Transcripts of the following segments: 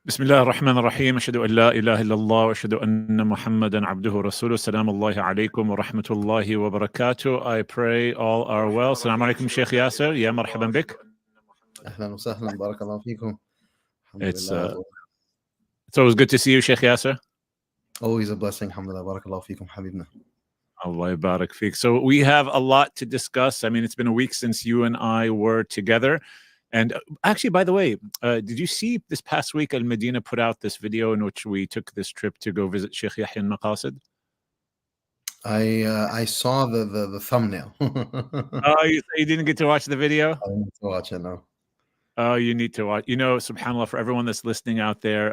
بسم الله الرحمن الرحيم أشهد أن لا إله إلا الله وأشهد أن محمدا عبده ورسوله سلام الله عليكم ورحمة الله وبركاته. I pray all are well. السلام عليكم Shaykh Yasir. يا مرحبا بك. أهلا وسهلا بارك الله فيكم. It's always good to see you Shaykh Yasir. Always a blessing. Alhamdulillah. بارك الله فيكم حبيبنا. Allah barak feek. So we have a lot to discuss. I mean, it's been a week since you and I were together. And actually, by the way, did you see this past week Al-Madina put out this video in which we took this trip to go visit Shaykh Yahya in Maqasid? I saw the thumbnail. Oh, you didn't get to watch the video? I didn't watch it, no. Oh, you need to watch. You know, subhanAllah, for everyone that's listening out there,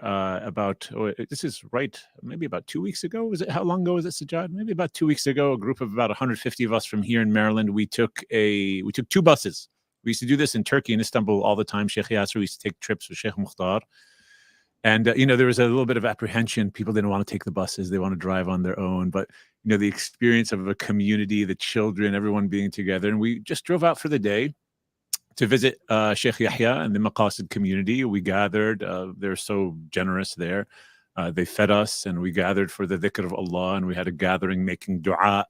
this is right, maybe about 2 weeks ago. Was it? How long ago was it, Sajjad? Maybe about 2 weeks ago, a group of about 150 of us from here in Maryland, we took 2 buses. We used to do this in Turkey, in Istanbul, all the time. Shaykh Yasir, we used to take trips with Shaykh Mukhtar. And, there was a little bit of apprehension. People didn't want to take the buses. They want to drive on their own. But, the experience of a community, the children, everyone being together. And we just drove out for the day to visit Shaykh Yahya and the Maqasid community. We gathered. They're so generous there. They fed us, and we gathered for the dhikr of Allah. And we had a gathering making dua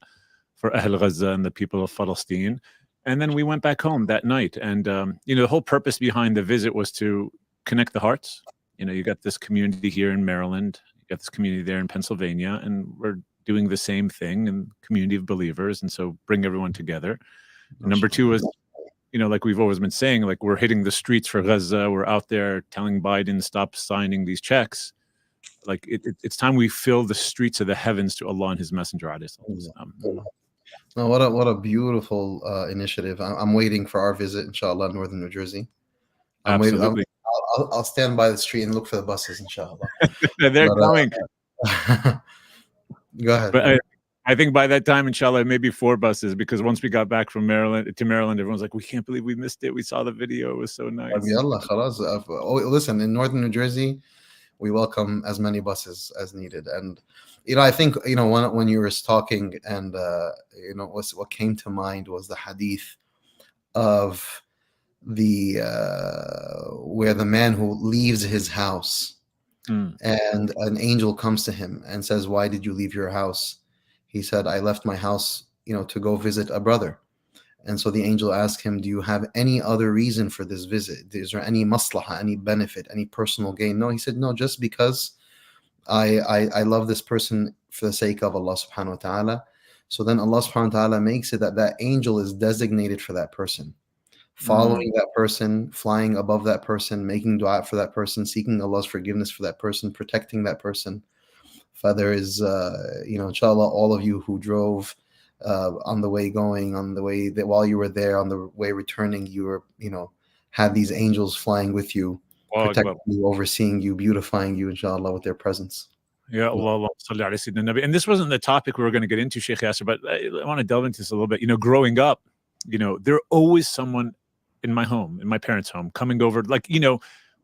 for Ahl Gaza and the people of Palestine. And then we went back home that night. And, the whole purpose behind the visit was to connect the hearts. You got this community here in Maryland. You got this community there in Pennsylvania. And we're doing the same thing in community of believers. And so bring everyone together. And number two was, like we've always been saying, like we're hitting the streets for Gaza. We're out there telling Biden, stop signing these checks. Like it's time we fill the streets of the heavens to Allah and His Messenger. Oh, what a beautiful initiative. I'm waiting for our visit, inshallah, in northern New Jersey. Absolutely. I'll stand by the street and look for the buses, inshallah. They're coming. Go ahead. But I think by that time, inshallah, maybe 4 buses, because once we got back from Maryland, everyone's like, we can't believe we missed it. We saw the video. It was so nice. Listen, in northern New Jersey, we welcome as many buses as needed. And I think when you were talking, and what came to mind was the hadith of the where the man who leaves his house and an angel comes to him and says, why did you leave your house? He said, I left my house to go visit a brother. And so the angel asked him, do you have any other reason for this visit? Is there any maslaha, any benefit, any personal gain? No, he said, no, just because I love this person for the sake of Allah subhanahu wa ta'ala. So then Allah subhanahu wa ta'ala makes it that angel is designated for that person, following that person, flying above that person, making dua for that person, seeking Allah's forgiveness for that person, protecting that person. Father is, inshallah, all of you who drove on the way going, on the way that while you were there, on the way returning, you were, had these angels flying with you, protecting you, overseeing you, beautifying you, inshallah, with their presence. Yeah, Allah, and this wasn't the topic we were going to get into, Shaykh Yasir, but I want to delve into this a little bit. Growing up, there always someone in my home, in my parents' home, coming over, like,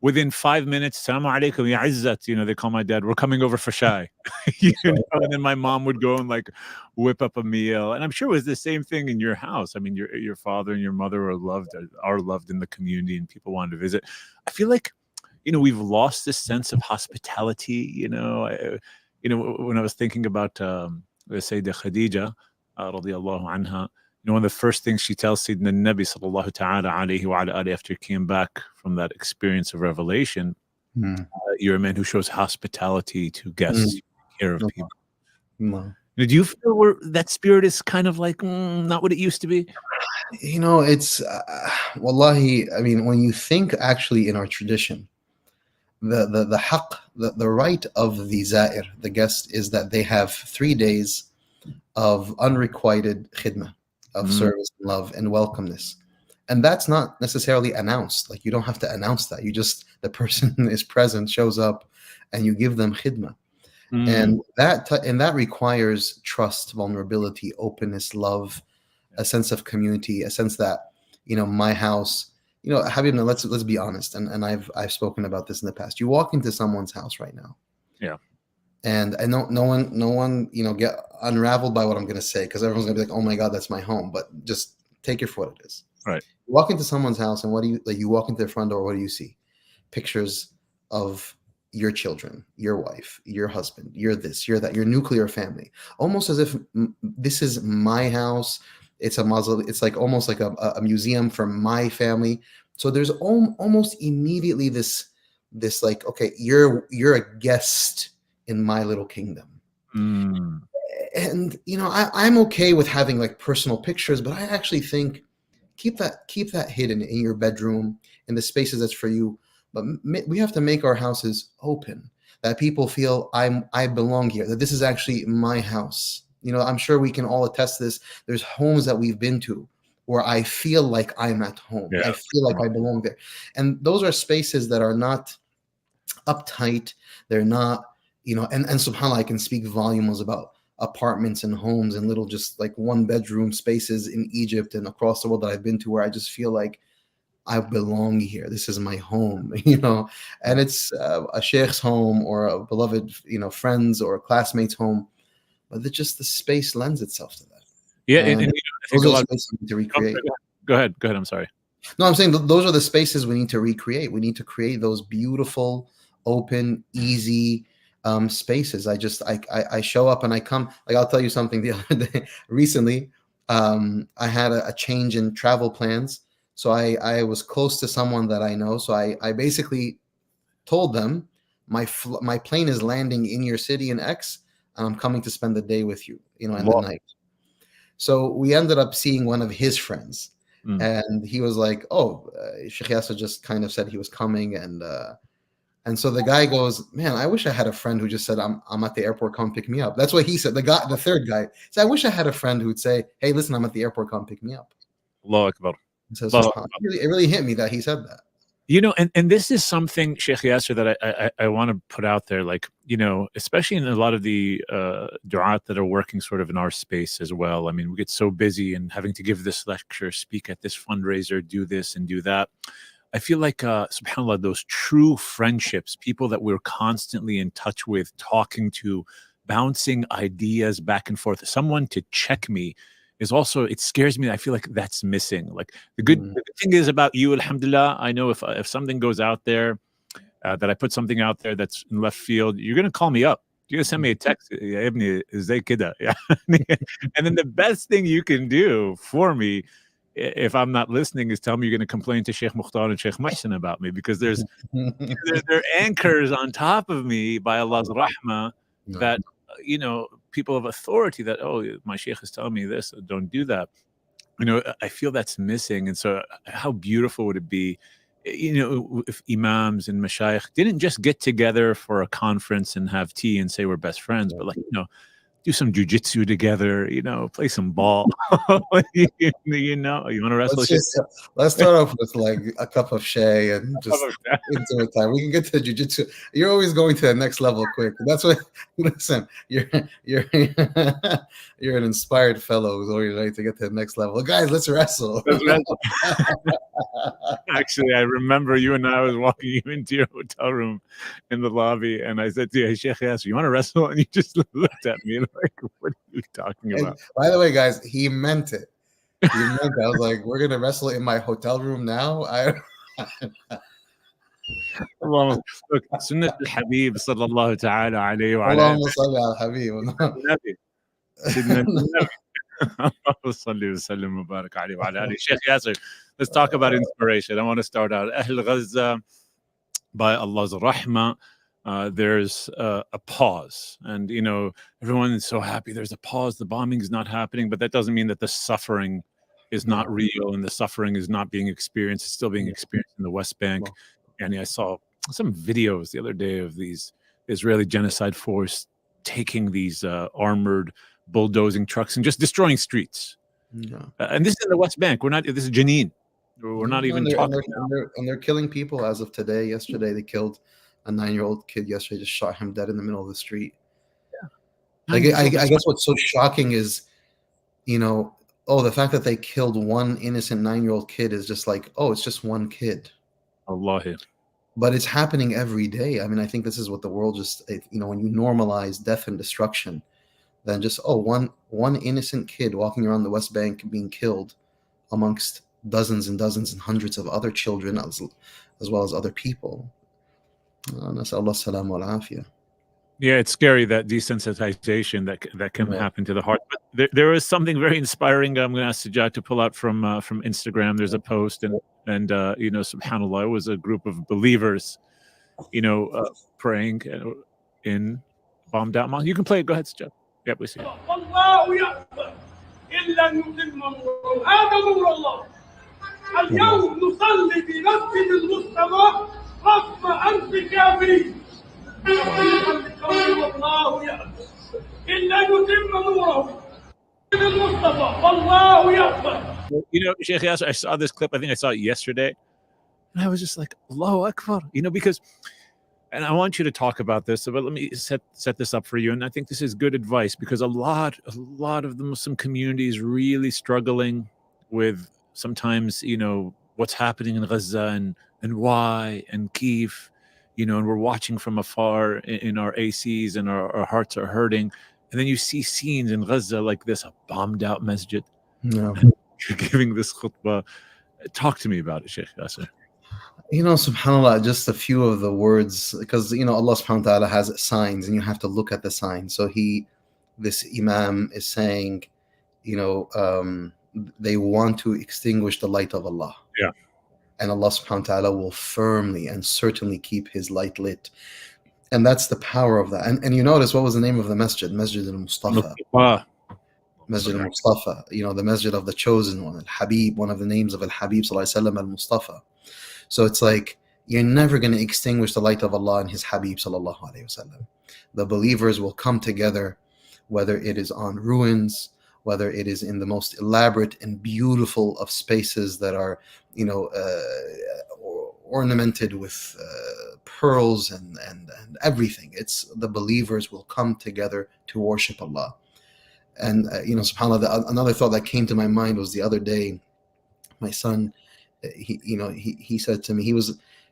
within 5 minutes, Assalamu alaikum, ya izzat, they call my dad, we're coming over for shy. And then my mom would go and like whip up a meal. And I'm sure it was the same thing in your house. I mean, your father and your mother are loved in the community, and people wanted to visit. I feel like, we've lost this sense of hospitality. When I was thinking about Sayyidah Khadija, radiyallahu anha, one of the first things she tells Sayyidina Nabi sallallahu ta'ala alayhi wa ala alihi after he came back from that experience of revelation, you're a man who shows hospitality to guests, care of people. Do you feel that spirit is kind of like not what it used to be? It's wallahi, I mean, when you think actually in our tradition, the haqq, the right of the za'ir, the guest, is that they have 3 days of unrequited khidmah, of service, love, and welcomeness. And that's not necessarily announced. Like, you don't have to announce that. The person is present, shows up, and you give them khidmah. And that requires trust, vulnerability, openness, love, a sense of community, a sense that, my house, Habibna, let's be honest. And I've spoken about this in the past. You walk into someone's house right now. Yeah. And I know no one, get unraveled by what I'm going to say, because everyone's going to be like, oh my God, that's my home. But just take it for what it is. Right. You walk into someone's house, and you walk into their front door, what do you see? Pictures of your children, your wife, your husband, you're this, you're that, your nuclear family, almost as if this is my house. It's a mausoleum. It's like almost like a museum for my family. So there's almost immediately this like, okay, you're a guest in my little kingdom. Mm. And I'm okay with having like personal pictures, but I actually think keep that hidden in your bedroom, in the spaces that's for you. But we have to make our houses open, that people feel I belong here, that this is actually my house. I'm sure we can all attest to this. There's homes that we've been to where I feel like I'm at home. Yeah. I feel like I belong there. And those are spaces that are not uptight. They're not, and subhanAllah, I can speak volumes about apartments and homes and little just like 1-bedroom spaces in Egypt and across the world that I've been to, where I just feel like I belong here. This is my home, and it's a sheikh's home or a beloved, friends or classmates' home, but the space lends itself to that. Yeah, and I think those a are lot the spaces we need to recreate. Go ahead. I'm sorry. No, I'm saying those are the spaces we need to recreate. We need to create those beautiful, open, easy spaces. I show up and I come. Like, I'll tell you something. The other day, recently, I had a change in travel plans. So I was close to someone that I know. So I basically told them my plane is landing in your city in X, and I'm coming to spend the day with you, and the night. So we ended up seeing one of his friends, and he was like, "Oh, Sheikh Yasir just kind of said he was coming," and so the guy goes, "Man, I wish I had a friend who just said I'm at the airport, come pick me up." That's what he said. The third guy said, "I wish I had a friend who'd say, hey, listen, I'm at the airport, come pick me up." Allahu Akbar. So it really hit me that he said that. And this is something, Sheikh Yasir, that I want to put out there, like, especially in a lot of the du'at that are working sort of in our space as well. I mean, we get so busy and having to give this lecture, speak at this fundraiser, do this and do that. I feel like, subhanAllah, those true friendships, people that we're constantly in touch with, talking to, bouncing ideas back and forth, someone to check me, is also, it scares me. I feel like that's missing. Like the good thing is about you, alhamdulillah, I know if something goes out there, that I put something out there that's in left field, you're going to call me up. You're going to send me a text. Ya ibni, zay kida. And then the best thing you can do for me, if I'm not listening, is tell me you're going to complain to Sheikh Mukhtar and Sheikh Muhsin about me, because they're anchors on top of me by Allah's rahmah that, people of authority that, oh, my sheikh is telling me this, don't do that. I feel that's missing. And so how beautiful would it be, if imams and mashayikh didn't just get together for a conference and have tea and say we're best friends, but like, do some jujitsu together, play some ball. You want to wrestle? Let's start off with like a cup of shay and just intimate time. We can get to jujitsu. You're always going to the next level quick. That's what. Listen, you're an inspired fellow who's always ready to get to the next level. Guys, let's wrestle. Actually, I remember you and I was walking you into your hotel room in the lobby, and I said to you, "Hey, Sheikh Yasir, you want to wrestle?" And you just looked at me like, "What are you talking about?" And by the way, guys, he meant it. I was like, "We're gonna wrestle in my hotel room now." Look, Sunnat al-Habib sallallahu ta'ala alayhi wa Allahumma salli ala Habib. Sheikh Yasir, let's talk about inspiration. I want to start out. Ahl Gaza, by Allah's rahmah, there's a pause, and everyone is so happy there's a pause, the bombing is not happening, but that doesn't mean that the suffering is not real and the suffering is not being experienced. It's still being experienced in the West Bank. And I saw some videos the other day of these Israeli genocide force taking these armored bulldozing trucks and just destroying streets. And this is in the West Bank. This is Jenin. We're not even talking. And they're killing people as of today. Yesterday, they killed a 9-year-old kid. Yesterday, just shot him dead in the middle of the street. Like, I guess what's so shocking is, the fact that they killed one innocent 9-year-old kid is just like, it's just one kid. Allah. But it's happening every day. I mean, I think this is what the world just, when you normalize death and destruction, then just, one innocent kid walking around the West Bank being killed amongst dozens and dozens and hundreds of other children as well as other people. نسأل الله السلامة والعافية. Yeah, it's scary, that desensitization that can happen to the heart. But there is something very inspiring. I'm going to ask Sajjad to pull out from Instagram. There's a post, and you know, subhanallah, it was a group of believers, you know, praying in bombed out mosque. You can play it. Go ahead, Sajjad. Yep, we see it. اليوم نصلي في مسجد المصطفى رغم أنف كافرين والله يأبى إلا يتم نوره المصطفى والله يأبى. You know, Shaykh Yasir, I saw this clip. I think I saw it yesterday, and I was just like, Allahu Akbar. You know, because, and I want you to talk about this, but let me set this up for you. And I think this is good advice, because a lot of the Muslim community is really struggling with sometimes, you know, what's happening in Gaza and why and Kiev, you know, and we're watching from afar in our ACs, and our hearts are hurting. And then you see scenes in Gaza like this, a bombed out masjid. Yeah. You're giving this khutbah. Talk to me about it, Shaykh Yasir. You know, subhanAllah, just a few of the words, because, you know, Allah subhanahu wa ta'ala has signs, and you have to look at the signs. So this Imam is saying, you know, they want to extinguish the light of Allah. Yeah. And Allah subhanahu wa ta'ala will firmly and certainly keep his light lit. And that's the power of that. And you notice, what was the name of the masjid? Masjid al-Mustafa. Masjid al-Mustafa, you know, the masjid of the chosen one, Al-Habib, one of the names of Al-Habib sallallahu alaihi wasallam, Al-Mustafa. So it's like, you're never going to extinguish the light of Allah and his Habib sallallahu alaihi wasallam. The believers will come together, whether it is on ruins, whether it is in the most elaborate and beautiful of spaces that are, you know, ornamented with pearls and everything. It's the believers will come together to worship Allah. And you know, subhanAllah, another thought that came to my mind was the other day, my son, he said to me,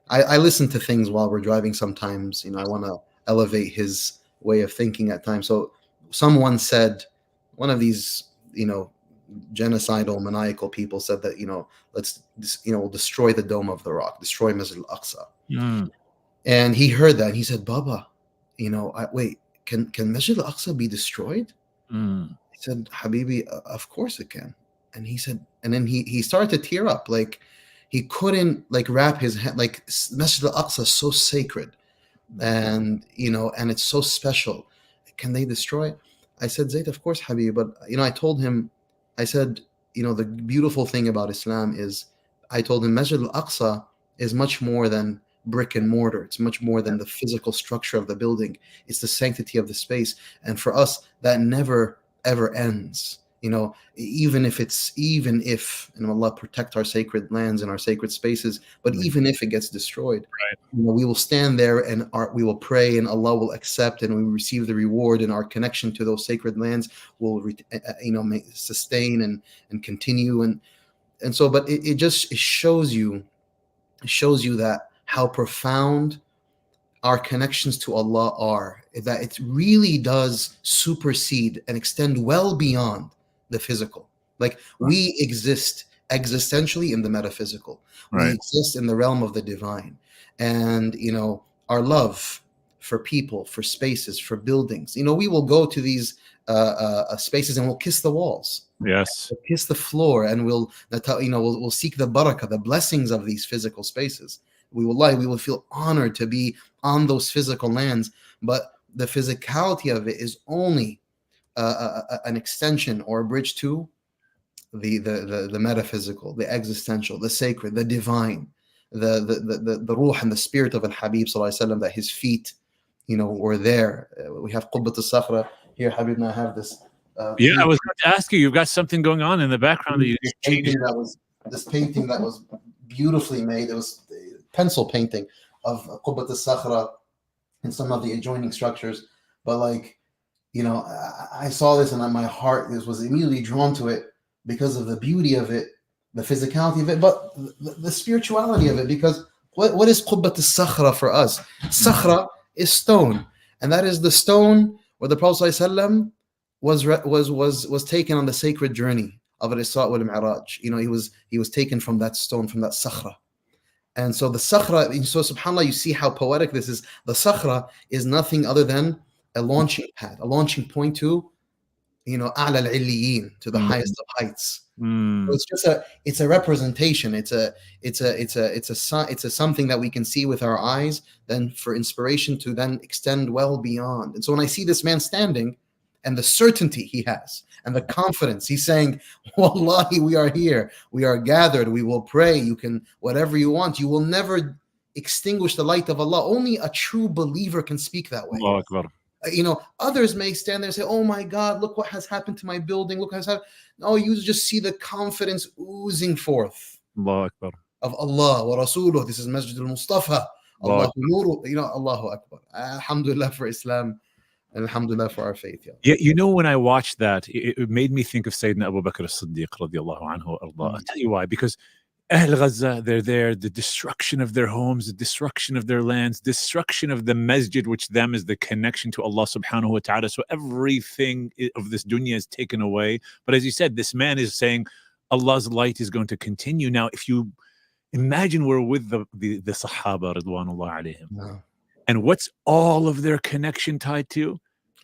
I listen to things while we're driving sometimes, you know, I want to elevate his way of thinking at times. So someone said, one of these, you know, genocidal, maniacal people said that, you know, we'll destroy the Dome of the Rock, destroy Masjid al-Aqsa. Mm. And he heard that, and he said, Baba, you know, wait, can Masjid al-Aqsa be destroyed? Mm. He said, Habibi, of course it can. And he said, and then he started to tear up, like he couldn't like wrap his head, like Masjid al-Aqsa is so sacred, and you know, and it's so special. Can they destroy it? I said, Zayd, of course, Habib. But you know, I told him, I said, you know, the beautiful thing about Islam is, I told him, Masjid al-Aqsa is much more than brick and mortar. It's much more than the physical structure of the building. It's the sanctity of the space. And for us, that never, ever ends. You know, even if, and Allah protect our sacred lands and our sacred spaces, but even if it gets destroyed, right, you know, we will stand there and we will pray, and Allah will accept, and we will receive the reward, and our connection to those sacred lands will, you know, sustain and continue. And so, but it shows you that how profound our connections to Allah are, that it really does supersede and extend well beyond the physical. Like, we exist existentially in the metaphysical. Right. We exist in the realm of the divine. And, you know, our love for people, for spaces, for buildings, you know, we will go to these spaces and we'll kiss the walls. Yes. We'll kiss the floor, and we'll seek the barakah, the blessings of these physical spaces. We will feel honored to be on those physical lands, but the physicality of it is only an extension or a bridge to the metaphysical, the existential, the sacred, the divine, the ruh and the spirit of Al-Habib sallallahu alaihi wasallam, that his feet, you know, were there. We have Qubbat al-Sakhra here, Habib, and I have this. Yeah, I was going to ask you. You've got something going on in the background that you changed. This painting that was beautifully made. It was pencil painting of Qubbat al-Sakhra and some of the adjoining structures. But like, you know, I saw this and my heart was immediately drawn to it because of the beauty of it, the physicality of it, but the spirituality of it. Because what is Qubbat al-Sakhra for us? Sakhra is stone, and that is the stone where the Prophet ﷺ was taken on the sacred journey of Al-Isra wal Mi'raj. You know, he was taken from that stone, from that Sakhra. And so the sakhra, so subhanAllah, you see how poetic this is. The sakhra is nothing other than a launching pad, a launching point to, a'la al-'illiyin, to the highest of heights. So it's a representation. It's a something that we can see with our eyes, then for inspiration to then extend well beyond. And so when I see this man standing, and the certainty he has, and the confidence, he's saying, Wallahi, we are here, we are gathered, we will pray, you can, whatever you want, you will never extinguish the light of Allah. Only a true believer can speak that way. Allahu Akbar. Others may stand there and say, oh my God, look what has happened to my building, look what has happened. No, you just see the confidence oozing forth Allahu Akbar. of Allah wa Rasuluh. This is Masjid al-Mustafa. Allahu Nuru, Allahu Akbar. Alhamdulillah for Islam. And alhamdulillah for our faith. Yeah, when I watched that, it made me think of Sayyidina Abu Bakr as-Siddiq radiallahu anhu. I'll tell you why. Because Ahl Gaza, they're there, the destruction of their homes, the destruction of their lands, destruction of the masjid, which them is the connection to Allah subhanahu wa ta'ala. So everything of this dunya is taken away. But as you said, this man is saying Allah's light is going to continue. Now, if you imagine we're with the Sahaba ridwanullah alayhim. Wow. And what's all of their connection tied to?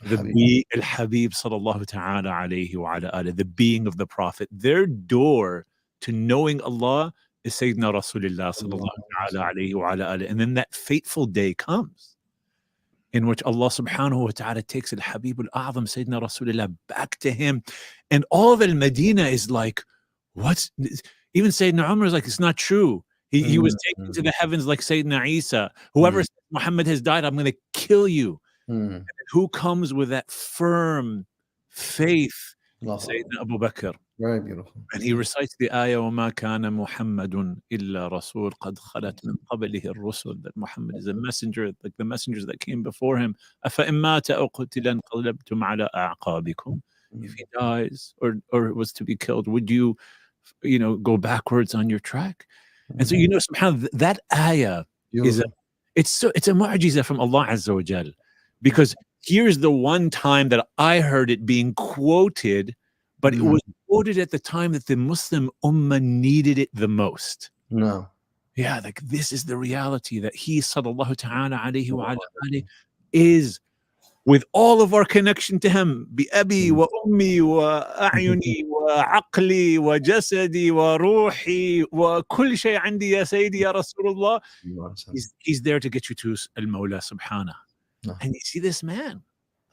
The Al-Habib sallallahu ta'ala alayhi wa ala alihi, the being of the Prophet. Their door to knowing Allah is Sayyidina Rasulullah sallallahu ta'ala alayhi wa ala alihi. And then that fateful day comes in which Allah subhanahu wa ta'ala takes Al-Habib Al-A'zam, Sayyidina Rasulullah, back to him. And all of Al-Madina is like, what's... Even Sayyidina Umar is like, it's not true. He was taken to the heavens like Sayyidina Isa. Whoever says Muhammad has died, I'm going to kill you. And who comes with that firm faith? Sayyidina Abu Bakr. Very beautiful. And he recites the ayah, وَمَا كَانَ مُحَمَّدٌ إِلَّا رَسُولٌ قَدْ خَلَتْ مِنْ قَبْلِهِ الرُّسُلُ, that Muhammad is a messenger, like the messengers that came before him. أَفَإِن مَاتَ أَوْ قُتِلَ انقَلَبْتُمْ عَلَىٰ أَعْقَابِكُمْ. If he dies or was to be killed, would you go backwards on your track? And so somehow that ayah is it's a mu'jiza from Allah Azza wa Jal, because here's the one time that I heard it being quoted, but it was quoted at the time that the Muslim Ummah needed it the most. No. Yeah, like this is the reality that he sallallahu ta'ala alayhi wa alayhi is, with all of our connection to him, بأبي وأمي وأعيني وعقلي وجسدي وروحي وكل شيء عندي يا سيدي يا رسول الله. He's there to get you to Al-Mawla subhanahu. No. And you see this man,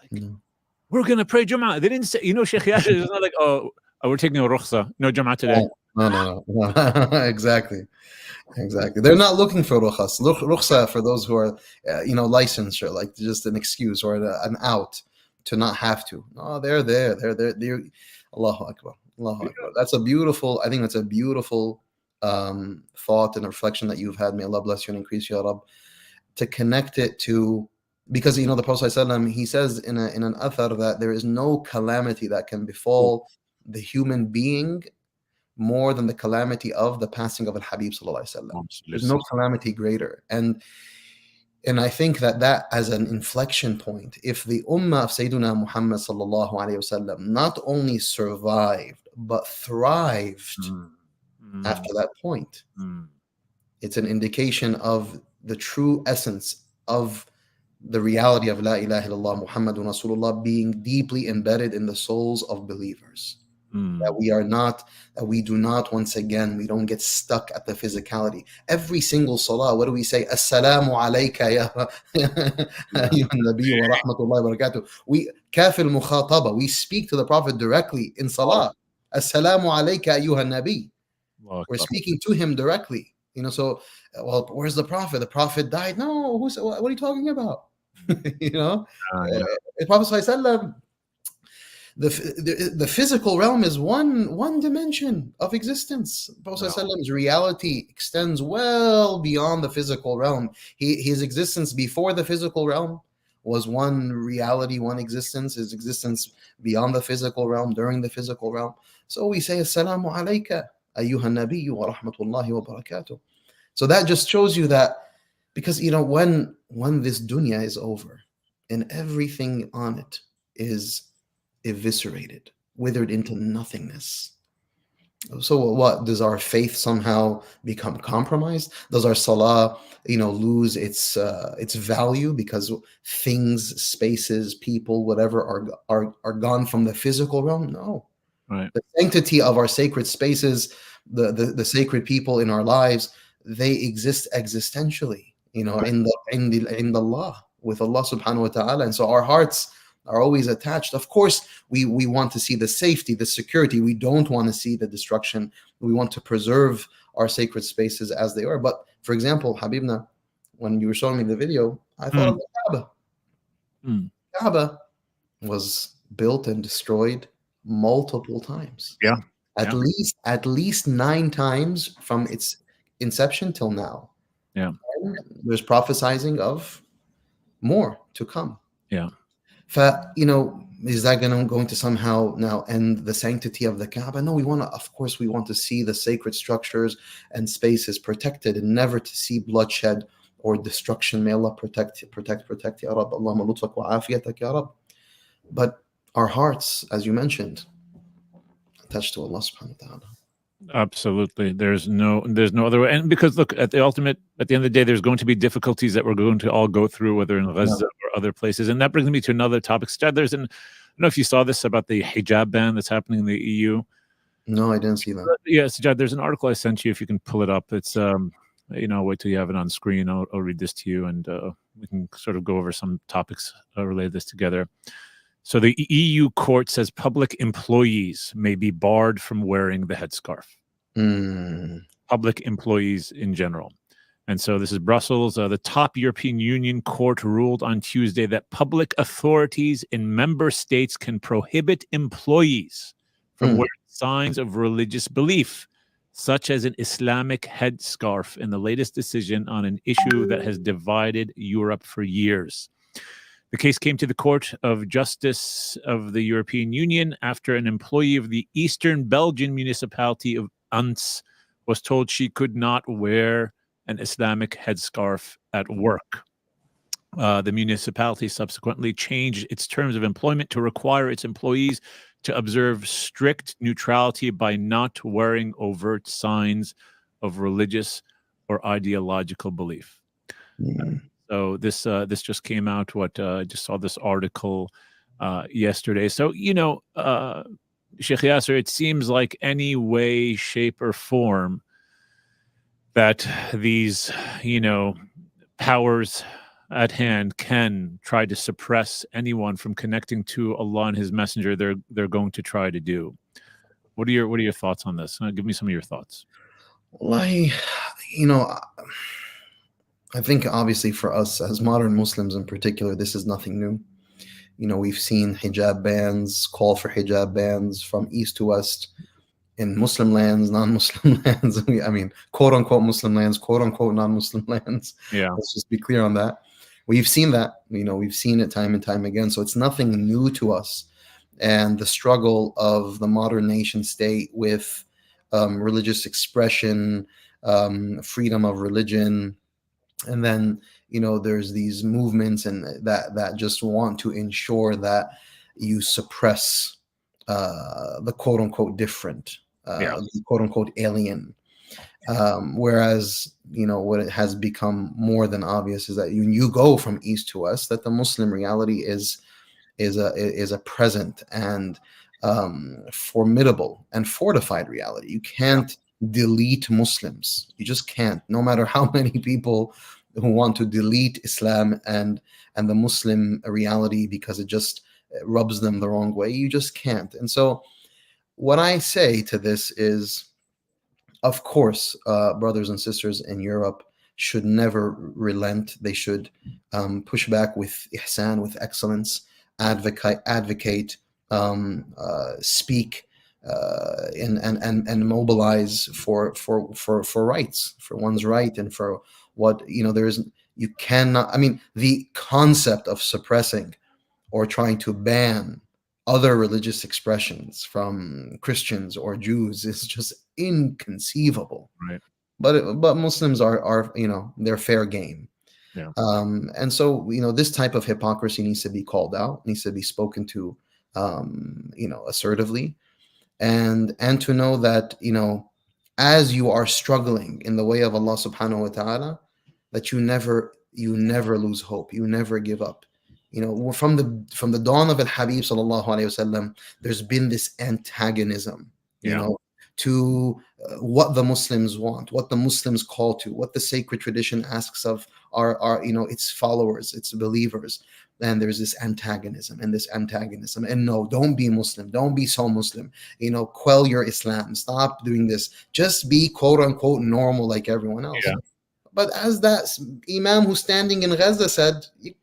like, we're going to pray Jum'ah. They didn't say, Shaykh Yasir is not like, we're taking a rukhsa, no Jum'ah today. No. Exactly. They're not looking for rukhsa for those who are, licensed, or like just an excuse or an out to not have to. No, they're there. They're Allahu Akbar. Allahu Akbar. That's a beautiful, I think that's a beautiful thought and reflection that you've had. May Allah bless you and increase you, Ya Rab, to connect it to, because the Prophet ﷺ, he says in an athar that there is no calamity that can befall the human being more than the calamity of the passing of Al-Habib sallallahu alaihi wasallam. There's no calamity greater. And I think that as an inflection point, if the ummah of Sayyidina Muhammad sallallahu alaihi wasallam not only survived but thrived after that point, it's an indication of the true essence of the reality of La ilaha illallah Muhammadun Rasulullah being deeply embedded in the souls of believers. That we do not, once again, we don't get stuck at the physicality. Every single salah, what do we say? Assalamu alayka ya ayyuhan nabi wa rahmatullahi wa barakatuh. We kafil mukhataba, we speak to the Prophet directly in salah. Assalamu alayka ayyuhan nabi. We're speaking to him directly. So, well, where's the Prophet? The Prophet died. No, what are you talking about? The Prophet ﷺ, the physical realm is one dimension of existence. Prophet ﷺ's reality extends well beyond the physical realm. His existence before the physical realm was one reality, one existence. His existence beyond the physical realm, during the physical realm. So we say, Assalamu alayka ayyuhan nabiyyu wa rahmatullahi wa barakatuh. So that just shows you that, because when this dunya is over and everything on it is eviscerated, withered into nothingness, So what, does our faith somehow become compromised? Does our salah, lose its value because things, spaces, people, whatever are gone from the physical realm? No. Right. The sanctity of our sacred spaces, the sacred people in our lives, they exist existentially, in the Allah, with Allah subhanahu wa ta'ala. And so our hearts are always attached. Of course, we want to see the safety, the security. We don't want to see the destruction. We want to preserve our sacred spaces as they are. But for example, Habibna, when you were showing me the video, I thought of the Kaaba. Kaaba was built and destroyed multiple times. Yeah. At least 9 times from its inception till now. Yeah. And there's prophesizing of more to come. Yeah. Is that going to somehow now end the sanctity of the Kaaba? No, we want to see the sacred structures and spaces protected, and never to see bloodshed or destruction. May Allah protect, ya Rab. Allahumma lutfak wa afiyatak ya Rab. But our hearts, as you mentioned, attached to Allah subhanahu wa ta'ala. Absolutely. There's no other way. And because look, at the end of the day, there's going to be difficulties that we're going to all go through, whether in Gaza or other places. And that brings me to another topic. I don't know if you saw this about the hijab ban that's happening in the EU. No, I didn't see that. Yeah, Sajjad, there's an article I sent you if you can pull it up. It's wait till you have it on screen. I'll read this to you, and we can sort of go over some topics related this together. So the EU court says public employees may be barred from wearing the headscarf. Public employees in general. And so this is Brussels. The top European Union court ruled on Tuesday that public authorities in member states can prohibit employees from wearing signs of religious belief, such as an Islamic headscarf, in the latest decision on an issue that has divided Europe for years. The case came to the Court of Justice of the European Union after an employee of the eastern Belgian municipality of Ants was told she could not wear an Islamic headscarf at work. The municipality subsequently changed its terms of employment to require its employees to observe strict neutrality by not wearing overt signs of religious or ideological belief. So this just came out. I just saw this article yesterday. So Sheikh Yasir, it seems like any way, shape, or form that these powers at hand can try to suppress anyone from connecting to Allah and His Messenger, they're going to try to do. What are your thoughts on this? Give me some of your thoughts. Well, I think obviously for us as modern Muslims in particular, this is nothing new. We've seen hijab bans, call for hijab bans from east to west in Muslim lands, non-Muslim lands. I mean, quote unquote Muslim lands, quote unquote non-Muslim lands. Yeah. Let's just be clear on that. We've seen that, we've seen it time and time again. So it's nothing new to us. And the struggle of the modern nation state with religious expression, freedom of religion, and then there's these movements and that just want to ensure that you suppress the quote unquote different, the quote unquote alien. Whereas what it has become more than obvious is that you go from east to west, that the Muslim reality is a present and formidable and fortified reality. You can't delete Muslims. You just can't, no matter how many people who want to delete Islam and the Muslim reality because it just rubs them the wrong way. You just can't. And so what I say to this is, of course, brothers and sisters in Europe should never relent. They should push back with ihsan, with excellence, advocate, speak, and mobilize for rights, for one's right, and for what you cannot. I mean, the concept of suppressing or trying to ban other religious expressions from Christians or Jews is just inconceivable. Right. But Muslims are they're fair game. Yeah. And so this type of hypocrisy needs to be called out, needs to be spoken to assertively. and to know that, as you are struggling in the way of Allah subhanahu wa ta'ala, that you never lose hope, you never give up. From the dawn of Al-Habib sallallahu alaihi wasallam, there's been this antagonism, to what the Muslims want, what the Muslims call to, what the sacred tradition asks of our its followers, its believers. And there's this antagonism. And no, don't be Muslim, don't be so Muslim, quell your Islam, stop doing this, just be quote unquote normal like everyone else. Yeah. But as that Imam who's standing in Gaza said, you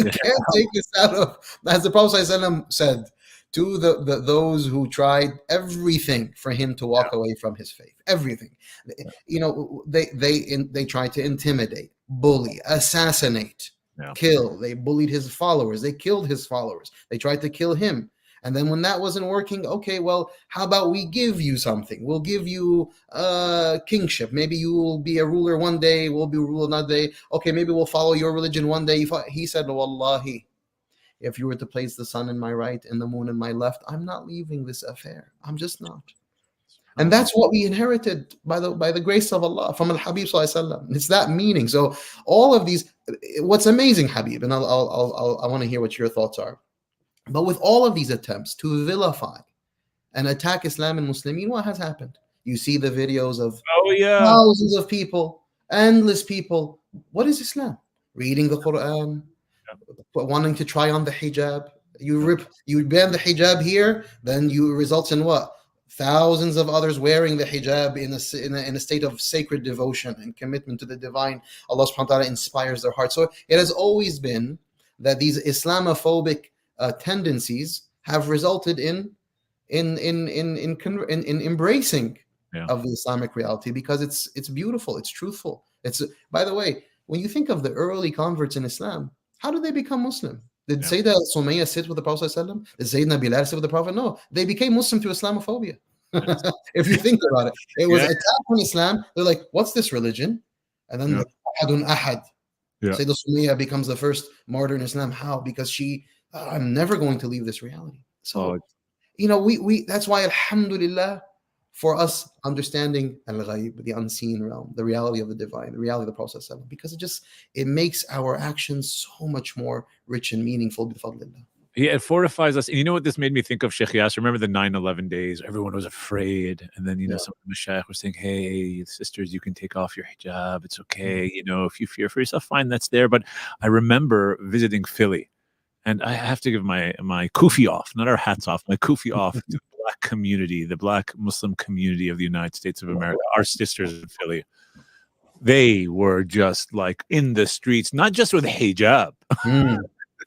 can't take this out of, as the Prophet ﷺ said to those who tried everything for him to walk away from his faith, everything. They tried to intimidate, bully, assassinate, kill. They bullied his followers. They killed his followers. They tried to kill him. And then when that wasn't working, okay, well, how about we give you something? We'll give you kingship. Maybe you will be a ruler one day. We'll be a ruler another day. Okay, maybe we'll follow your religion one day. He said, Wallahi, if you were to place the sun in my right and the moon in my left, I'm not leaving this affair. I'm just not. And that's what we inherited by the grace of Allah from Al-Habib sallallahu alaihi wasallam. It's that meaning. So all of these, what's amazing, Habib, and I want to hear what your thoughts are. But with all of these attempts to vilify and attack Islam and Muslimin, what has happened? You see the videos of thousands of people, endless people. What is Islam? Reading the Quran, wanting to try on the hijab. You ban the hijab here, then you results in what? Thousands of others wearing the hijab in a state of sacred devotion and commitment to the divine. Allah subhanahu wa ta'ala inspires their hearts. So it has always been that these Islamophobic tendencies have resulted in embracing of the Islamic reality, because it's beautiful, it's truthful. It's, by the way, when you think of the early converts in Islam, how did they become Muslim? Did Sayyidah Sumayya sit with the Prophet ﷺ? Did Sayyidina Bilal sit with the Prophet? No, they became Muslim through Islamophobia. If you think about it, it was attack on Islam. They're like, what's this religion? And then Ahadun Ahad. Sayyidah Sumayya becomes the first martyr in Islam. How? Because I'm never going to leave this reality. So, we that's why, alhamdulillah, for us understanding al-ghaib, the unseen realm, the reality of the divine, the reality of the Prophet ﷺ, because it makes our actions so much more rich and meaningful. Yeah, it fortifies us. And you know what this made me think of, Shaykh Yasir? Remember the 9/11 days? Everyone was afraid. And then, some of the Shaykh were saying, hey, sisters, you can take off your hijab. It's okay. If you fear for yourself, fine, that's there. But I remember visiting Philly. And I have to give my kufi off, not our hats off, my kufi off to the Black community, the Black Muslim community of the United States of America, our sisters in Philly. They were just like in the streets, not just with hijab.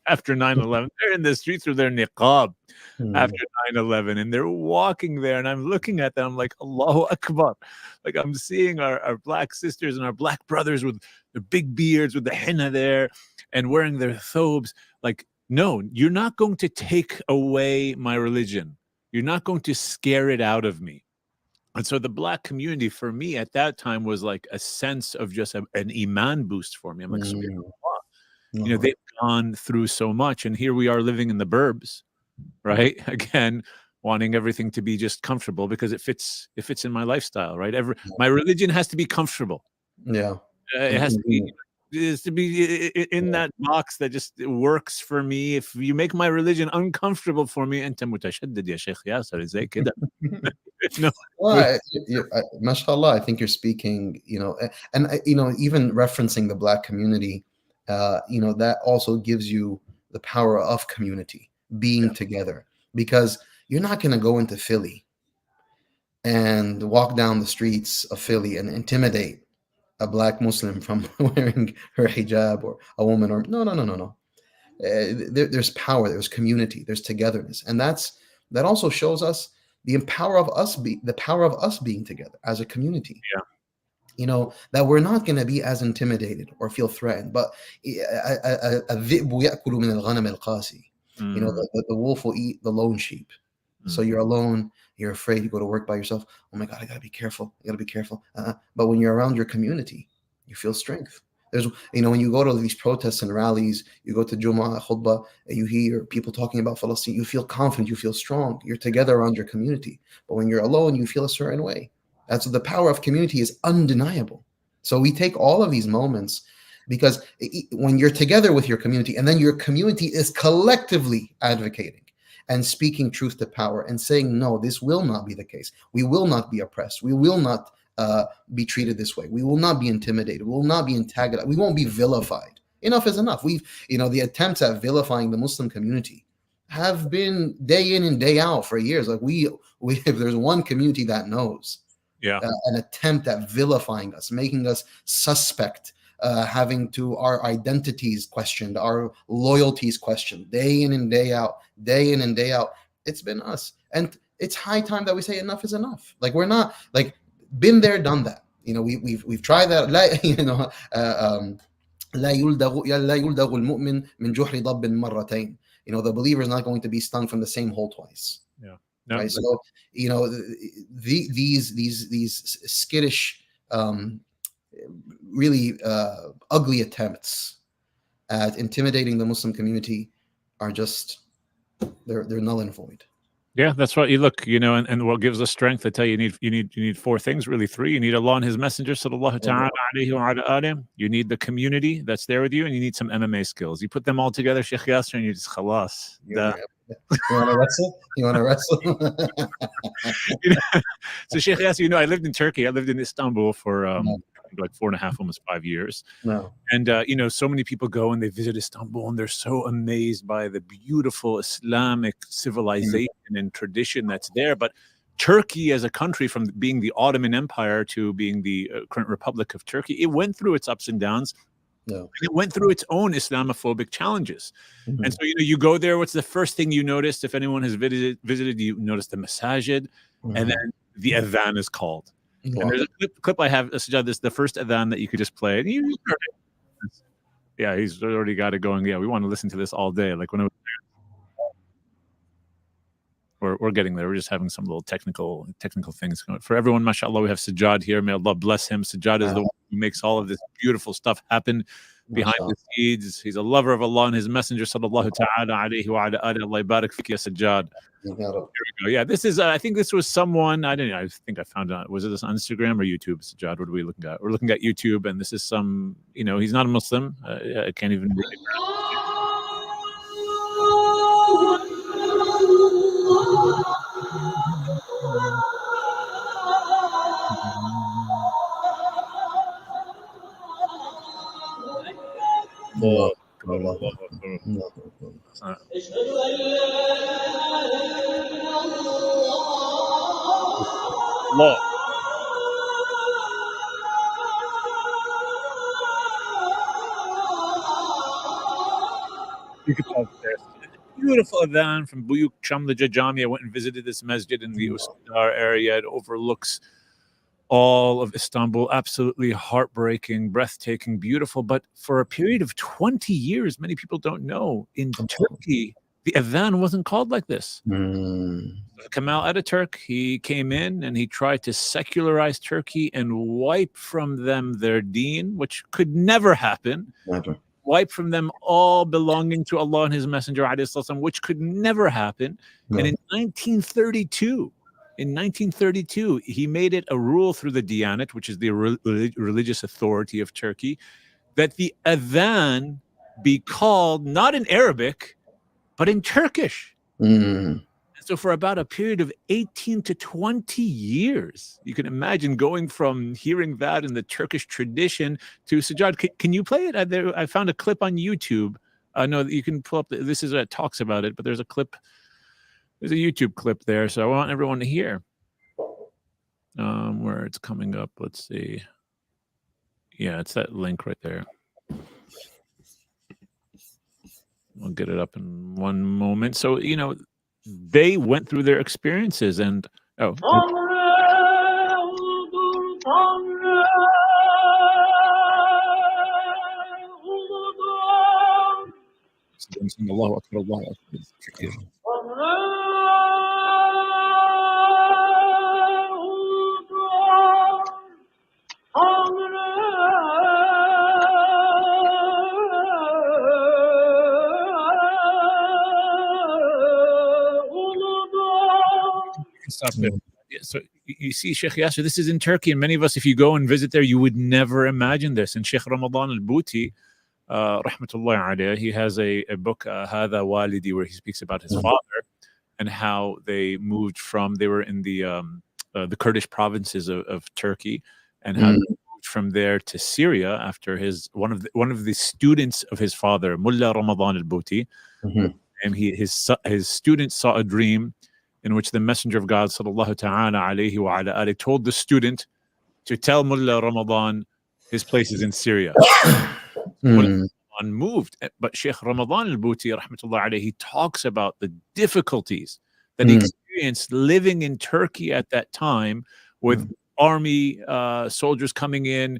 After 9/11, they're in the streets with their niqab after 9/11, and they're walking there, and I'm looking at them, I'm like, Allahu Akbar. Like, I'm seeing our Black sisters and our Black brothers with their big beards, with the henna there, and wearing their thobes. Like, no, you're not going to take away my religion. You're not going to scare it out of me. And so the Black community for me at that time was like a sense of just an iman boost for me. I'm like, they've gone through so much, and here we are living in the burbs, right? Again, wanting everything to be just comfortable because it fits in my lifestyle, right? My religion has to be comfortable. It has to be. Is to be in that box that just works for me. If you make my religion uncomfortable for me, أنت متشدد يا شيخ ياسر زي كده. Mashallah, I think you're speaking, and even referencing the Black community, that also gives you the power of community, being together, because you're not going to go into Philly and walk down the streets of Philly and intimidate a Black Muslim from wearing her hijab, or a woman, or no. There's power, there's community, there's togetherness, and that also shows us the power of us being together as a community. That we're not going to be as intimidated or feel threatened. But the wolf will eat the lone sheep. So you're alone, you're afraid, you go to work by yourself. Oh my God, I gotta be careful. But when you're around your community, you feel strength. There's, when you go to these protests and rallies, you go to Jumu'ah, khutbah, you hear people talking about Palestine, you feel confident, you feel strong, you're together around your community. But when you're alone, you feel a certain way. That's what the power of community is undeniable. So we take all of these moments because when you're together with your community and then your community is collectively advocating and speaking truth to power and saying, no, this will not be the case. We will not be oppressed. We will not be treated this way. We will not be intimidated. We will not be antagonized. We won't be vilified. Enough is enough. The attempts at vilifying the Muslim community have been day in and day out for years. Like if there's one community that knows, an attempt at vilifying us, making us suspect, having to our identities questioned, our loyalties questioned, day in and day out, it's been us. And it's high time that we say enough is enough. Like we're not like been there, done that. We've tried that. لا يلدغ المؤمن من جحر ضب مرتين. The believer is not going to be stung from the same hole twice. Yeah. No, right. So these skittish, really ugly attempts at intimidating the Muslim community are just they're null and void. Yeah, that's right. You look, and what gives us strength, I tell you, you need four things, really three. You need Allah and His Messenger, sallallahu ta'ala alayhi wa ala alihi. You need the community that's there with you, and you need some MMA skills. You put them all together, Shaykh Yasir, and you just khalas. You want to wrestle? So Shaykh Yasir, I lived in Turkey. I lived in Istanbul for like 4.5, almost 5 years. No. And so many people go and they visit Istanbul and they're so amazed by the beautiful Islamic civilization and tradition that's there. But Turkey as a country, from being the Ottoman Empire to being the current Republic of Turkey, it went through its ups and downs. No. It went through its own Islamophobic challenges. And so, you go there, what's the first thing you notice? If anyone has visited, you notice the masajid, and then the adhan is called. Wow. And there's a clip I have, Sajjad, this the first adhan that you could just play. And you heard it. Yeah, he's already got it going. Yeah, we want to listen to this all day. Like when I was there. We're getting there. We're just having some little technical things going. For everyone, mashallah, we have Sajjad here. May Allah bless him. Sajjad is the one who makes all of this beautiful stuff happen behind the scenes. He's a lover of Allah and His Messenger, sallallahu ta'ala alayhi wa ala alihi. Allah barak fik ya Sajjad. Here we go. Yeah, this is, I think this was someone, I think I found out, was it this on Instagram or YouTube, Sajjad? What are we looking at? We're looking at YouTube, and this is some, he's not a Muslim. I can't even read it. Allah. You could tell there's beautiful adhan from PBUH Shamla Jami. I went and visited this masjid in the Ustadh area. It overlooks all of Istanbul. Absolutely heartbreaking, breathtaking, beautiful. But for a period of 20 years, many people don't know, in Turkey, the adhan wasn't called like this. Kemal Ataturk, he came in and he tried to secularize Turkey and wipe from them their deen, which could never happen. Never. Wipe from them all belonging to Allah and His Messenger, which could never happen. No. And in 1932, he made it a rule through the Diyanet, which is the religious authority of Turkey, that the adhan be called not in Arabic, but in Turkish. So for about a period of 18 to 20 years, you can imagine going from hearing that in the Turkish tradition to Sajjad. Can you play it? I found a clip on YouTube. No, you can pull up. This is it talks about it, but there's a clip. There's a YouTube clip there, so I want everyone to hear where it's coming up. Let's see. Yeah, it's that link right there. I'll get it up in one moment. So, they went through their experiences and Stop there. So you see, Sheikh Yasir, this is in Turkey, and many of us, if you go and visit there, you would never imagine this. And Sheikh Ramadan al-Bouti, rahmatullahi alayhi, he has a book, Hada Walidi, where he speaks about his father and how they moved from, they were in the Kurdish provinces of Turkey, and how they moved from there to Syria after one of the students of his father, Mullah Ramadan al-Bouti, and his student saw a dream in which the Messenger of God sallallahu ta'ala alayhi wa ala alihi told the student to tell Mullah Ramadan his place is in Syria. Mullah Ramadan moved, but Sheikh Ramadan al-Bouti rahmatullah alayhi, he talks about the difficulties that he experienced living in Turkey at that time, with army soldiers coming in,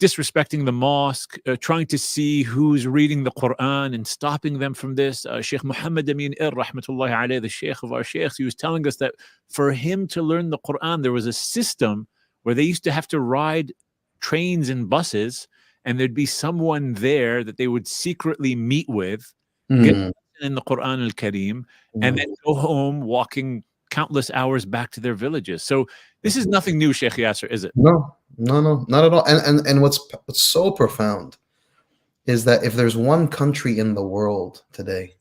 disrespecting the mosque, trying to see who's reading the Quran and stopping them from this. Sheikh Muhammad Amin rahmatullahi alayhi, the Sheikh of our Sheikhs, he was telling us that for him to learn the Quran, there was a system where they used to have to ride trains and buses, and there'd be someone there that they would secretly meet with, get in the Quran al-Kareem, and then go home walking countless hours back to their villages. So this is nothing new, Sheikh Yasir, is it? No, not at all. And what's so profound is that if there's one country in the world today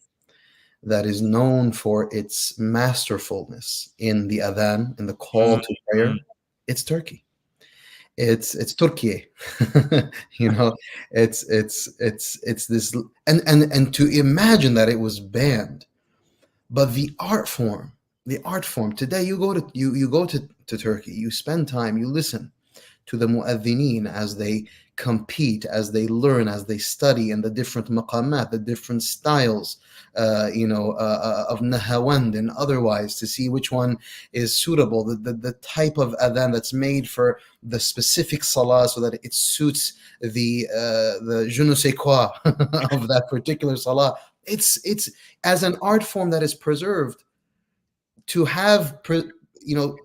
that is known for its masterfulness in the adhan, in the call to prayer, it's Turkey. It's Turkey. You know, it's this, and to imagine that it was banned, but the art form today, you go to Turkey, you spend time, you listen to the mu'adhineen as they compete, as they learn, as they study, and the different maqamat, the different styles, of nahawand and otherwise, to see which one is suitable, the type of adhan that's made for the specific salah, so that it suits the je ne sais quoi of that particular salah. It's as an art form that is preserved, to have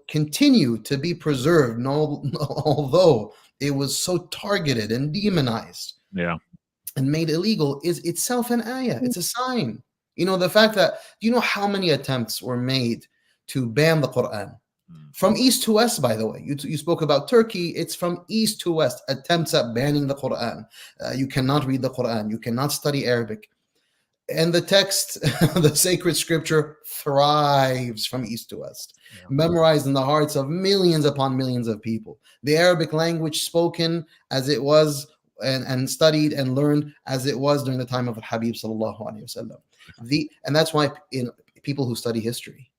continue to be preserved, although it was so targeted and demonized, and made illegal, is itself an ayah. It's a sign. The fact that, do you know how many attempts were made to ban the Quran from east to west? By the way, you spoke about Turkey. It's from east to west, attempts at banning the Quran. You cannot read the Quran. You cannot study Arabic. And the text, the sacred scripture, thrives from east to west, memorized in the hearts of millions upon millions of people. The Arabic language spoken as it was, and studied and learned as it was during the time of Al-Habib sallallahu alaihi wasallam. And that's why people who study history,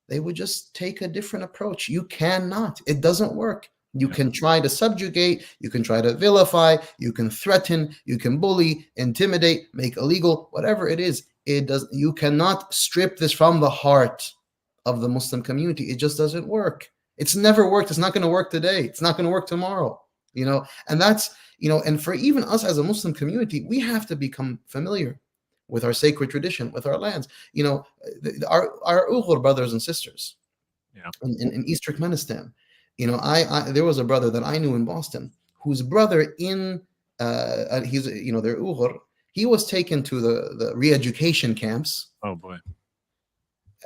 they would just take a different approach. You cannot. It doesn't work. You can try to subjugate, you can try to vilify, you can threaten, you can bully, intimidate, make illegal, whatever it is. You cannot strip this from the heart of the Muslim community. It just doesn't work. It's never worked. It's not going to work today. It's not going to work tomorrow. And that's, and for even us as a Muslim community, we have to become familiar with our sacred tradition, with our lands. Our Uyghur brothers and sisters in East Turkmenistan. There was a brother that I knew in Boston whose brother they're Uyghur. He was taken to the re-education camps. Oh boy.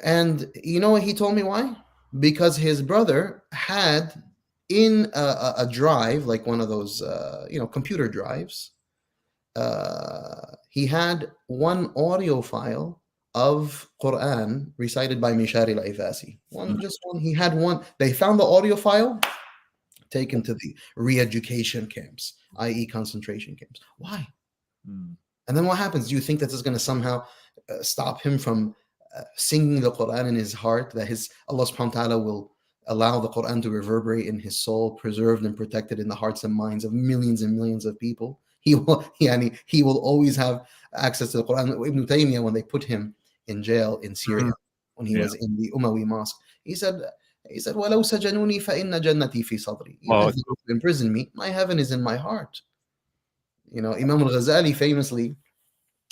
And you know what he told me why? Because his brother had in a drive, like one of those computer drives, he had one audio file of Quran recited by Mishari al-Ifasi. Just one. He had one. They found the audio file, taken to the re-education camps, i.e. concentration camps. Why? And then what happens? Do you think that this is going to somehow stop him from singing the Quran in his heart, that Allah subhanahu wa ta'ala will allow the Quran to reverberate in his soul, preserved and protected in the hearts and minds of millions and millions of people? He will always have access to the Quran. Ibn Taymiyyah, when they put him in jail in Syria, when he was in the Umayyad mosque, he said, وَلَوْ سَجَنُونِي فَإِنَّ جَنَّتِي فِي صَدْرِي. Even if they imprison me, my heaven is in my heart. Imam al-Ghazali famously,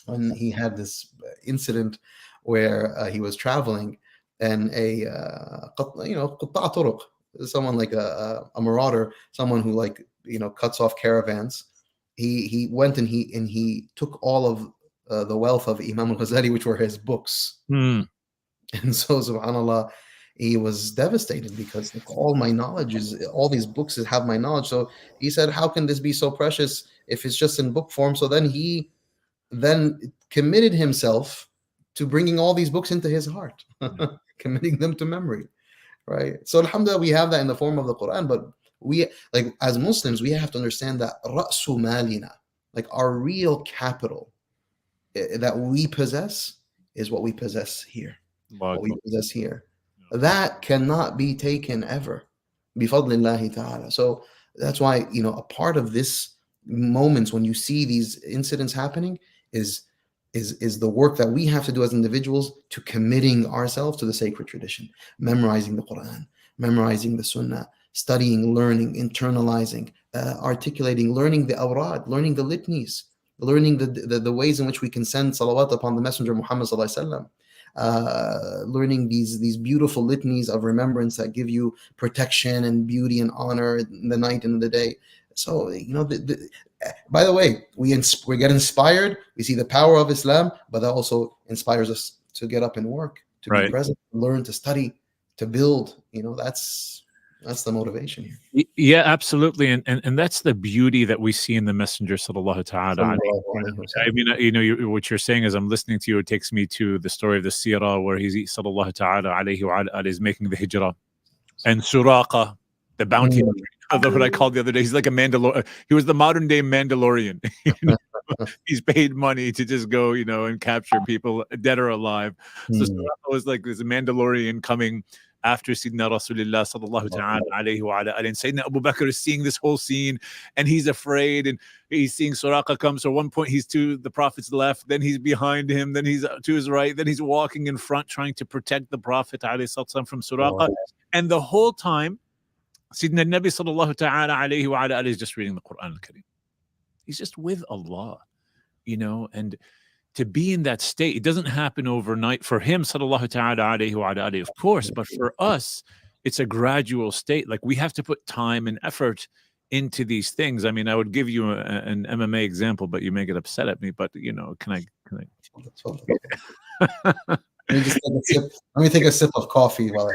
when he had this incident where he was traveling, and someone like a marauder, someone who cuts off caravans, he went and he took all of the wealth of Imam al-Ghazali, which were his books. And so, subhanAllah, he was devastated because all my knowledge all these books have my knowledge. So he said, how can this be so precious if it's just in book form? So then he committed himself to bringing all these books into his heart, committing them to memory, right? So alhamdulillah, we have that in the form of the Quran, but we, like, as Muslims, we have to understand that ra'su malina, like our real capital that we possess, is what we possess here. What we possess here, that cannot be taken ever, bifadlillahi ta'ala. So that's why, a part of this moments when you see these incidents happening is the work that we have to do as individuals to committing ourselves to the sacred tradition, memorizing the Quran, memorizing the Sunnah, studying, learning, internalizing, articulating, learning the awrad, learning the litanies, learning the ways in which we can send salawat upon the Messenger Muhammad sallallahu alaihi wasallam. Learning these beautiful litanies of remembrance that give you protection and beauty and honor in the night and in the day. So, by the way, we get inspired. We see the power of Islam, but that also inspires us to get up and work, to be present, learn, to study, to build. That's the motivation here. Yeah, absolutely, and that's the beauty that we see in the Messenger sallallahu ta'ala. I mean, what you're saying is, I'm listening to you. It takes me to the story of the Sirah, where he's sallallahu ta'ala alayhi wa ala is making the hijrah, and Suraqa, the bounty. That's what I called the other day. He's like a Mandalorian. He was the modern day Mandalorian. He's paid money to just go, and capture people, dead or alive. So Suraqa was like this Mandalorian coming after Sayyidina Rasulullah sallallahu ta'ala alayhi wa ala, and Sayyidina Abu Bakr is seeing this whole scene, and he's afraid, and he's seeing Suraqa come. So at one point he's to the Prophet's left, then he's behind him, then he's to his right, then he's walking in front trying to protect the Prophet alayhi from Suraqa. And the whole time Sayyidina Nabi sallallahu ta'ala alayhi wa ala is just reading the Quran al-Kareem. He's just with Allah, and to be in that state, it doesn't happen overnight for him, sallallahu ta'ala alayhi wa ala, of course, but for us, it's a gradual state. Like, we have to put time and effort into these things. I mean, I would give you an MMA example, but you may get upset at me, but can I? Let me take a sip of coffee while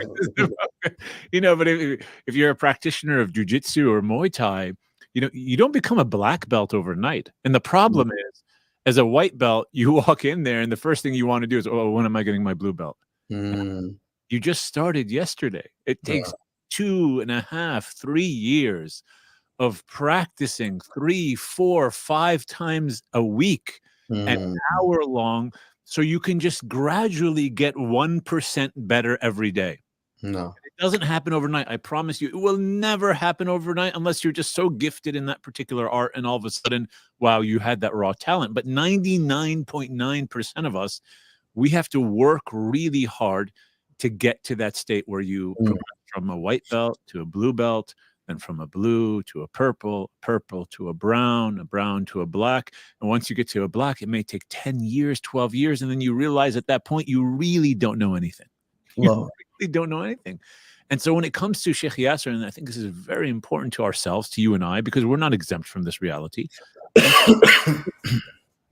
but if you're a practitioner of jiu-jitsu or Muay Thai, you don't become a black belt overnight. And the problem is, as a white belt, you walk in there and the first thing you want to do is, when am I getting my blue belt? You just started yesterday. It takes 2.5, 3 years of practicing 3, 4, 5 times a week, an hour long, so you can just gradually get 1% better every day. No, it doesn't happen overnight. I promise you, it will never happen overnight unless you're just so gifted in that particular art, and all of a sudden, wow, you had that raw talent. But 99.9% of us, we have to work really hard to get to that state where you progress from a white belt to a blue belt, then from a blue to a purple to a brown to a black. And once you get to a black, it may take 10 years, 12 years. And then you realize at that point, you really don't know anything. You really don't know anything. And so when it comes to Shaykh Yasir, and I think this is very important to ourselves, to you and I, because we're not exempt from this reality, the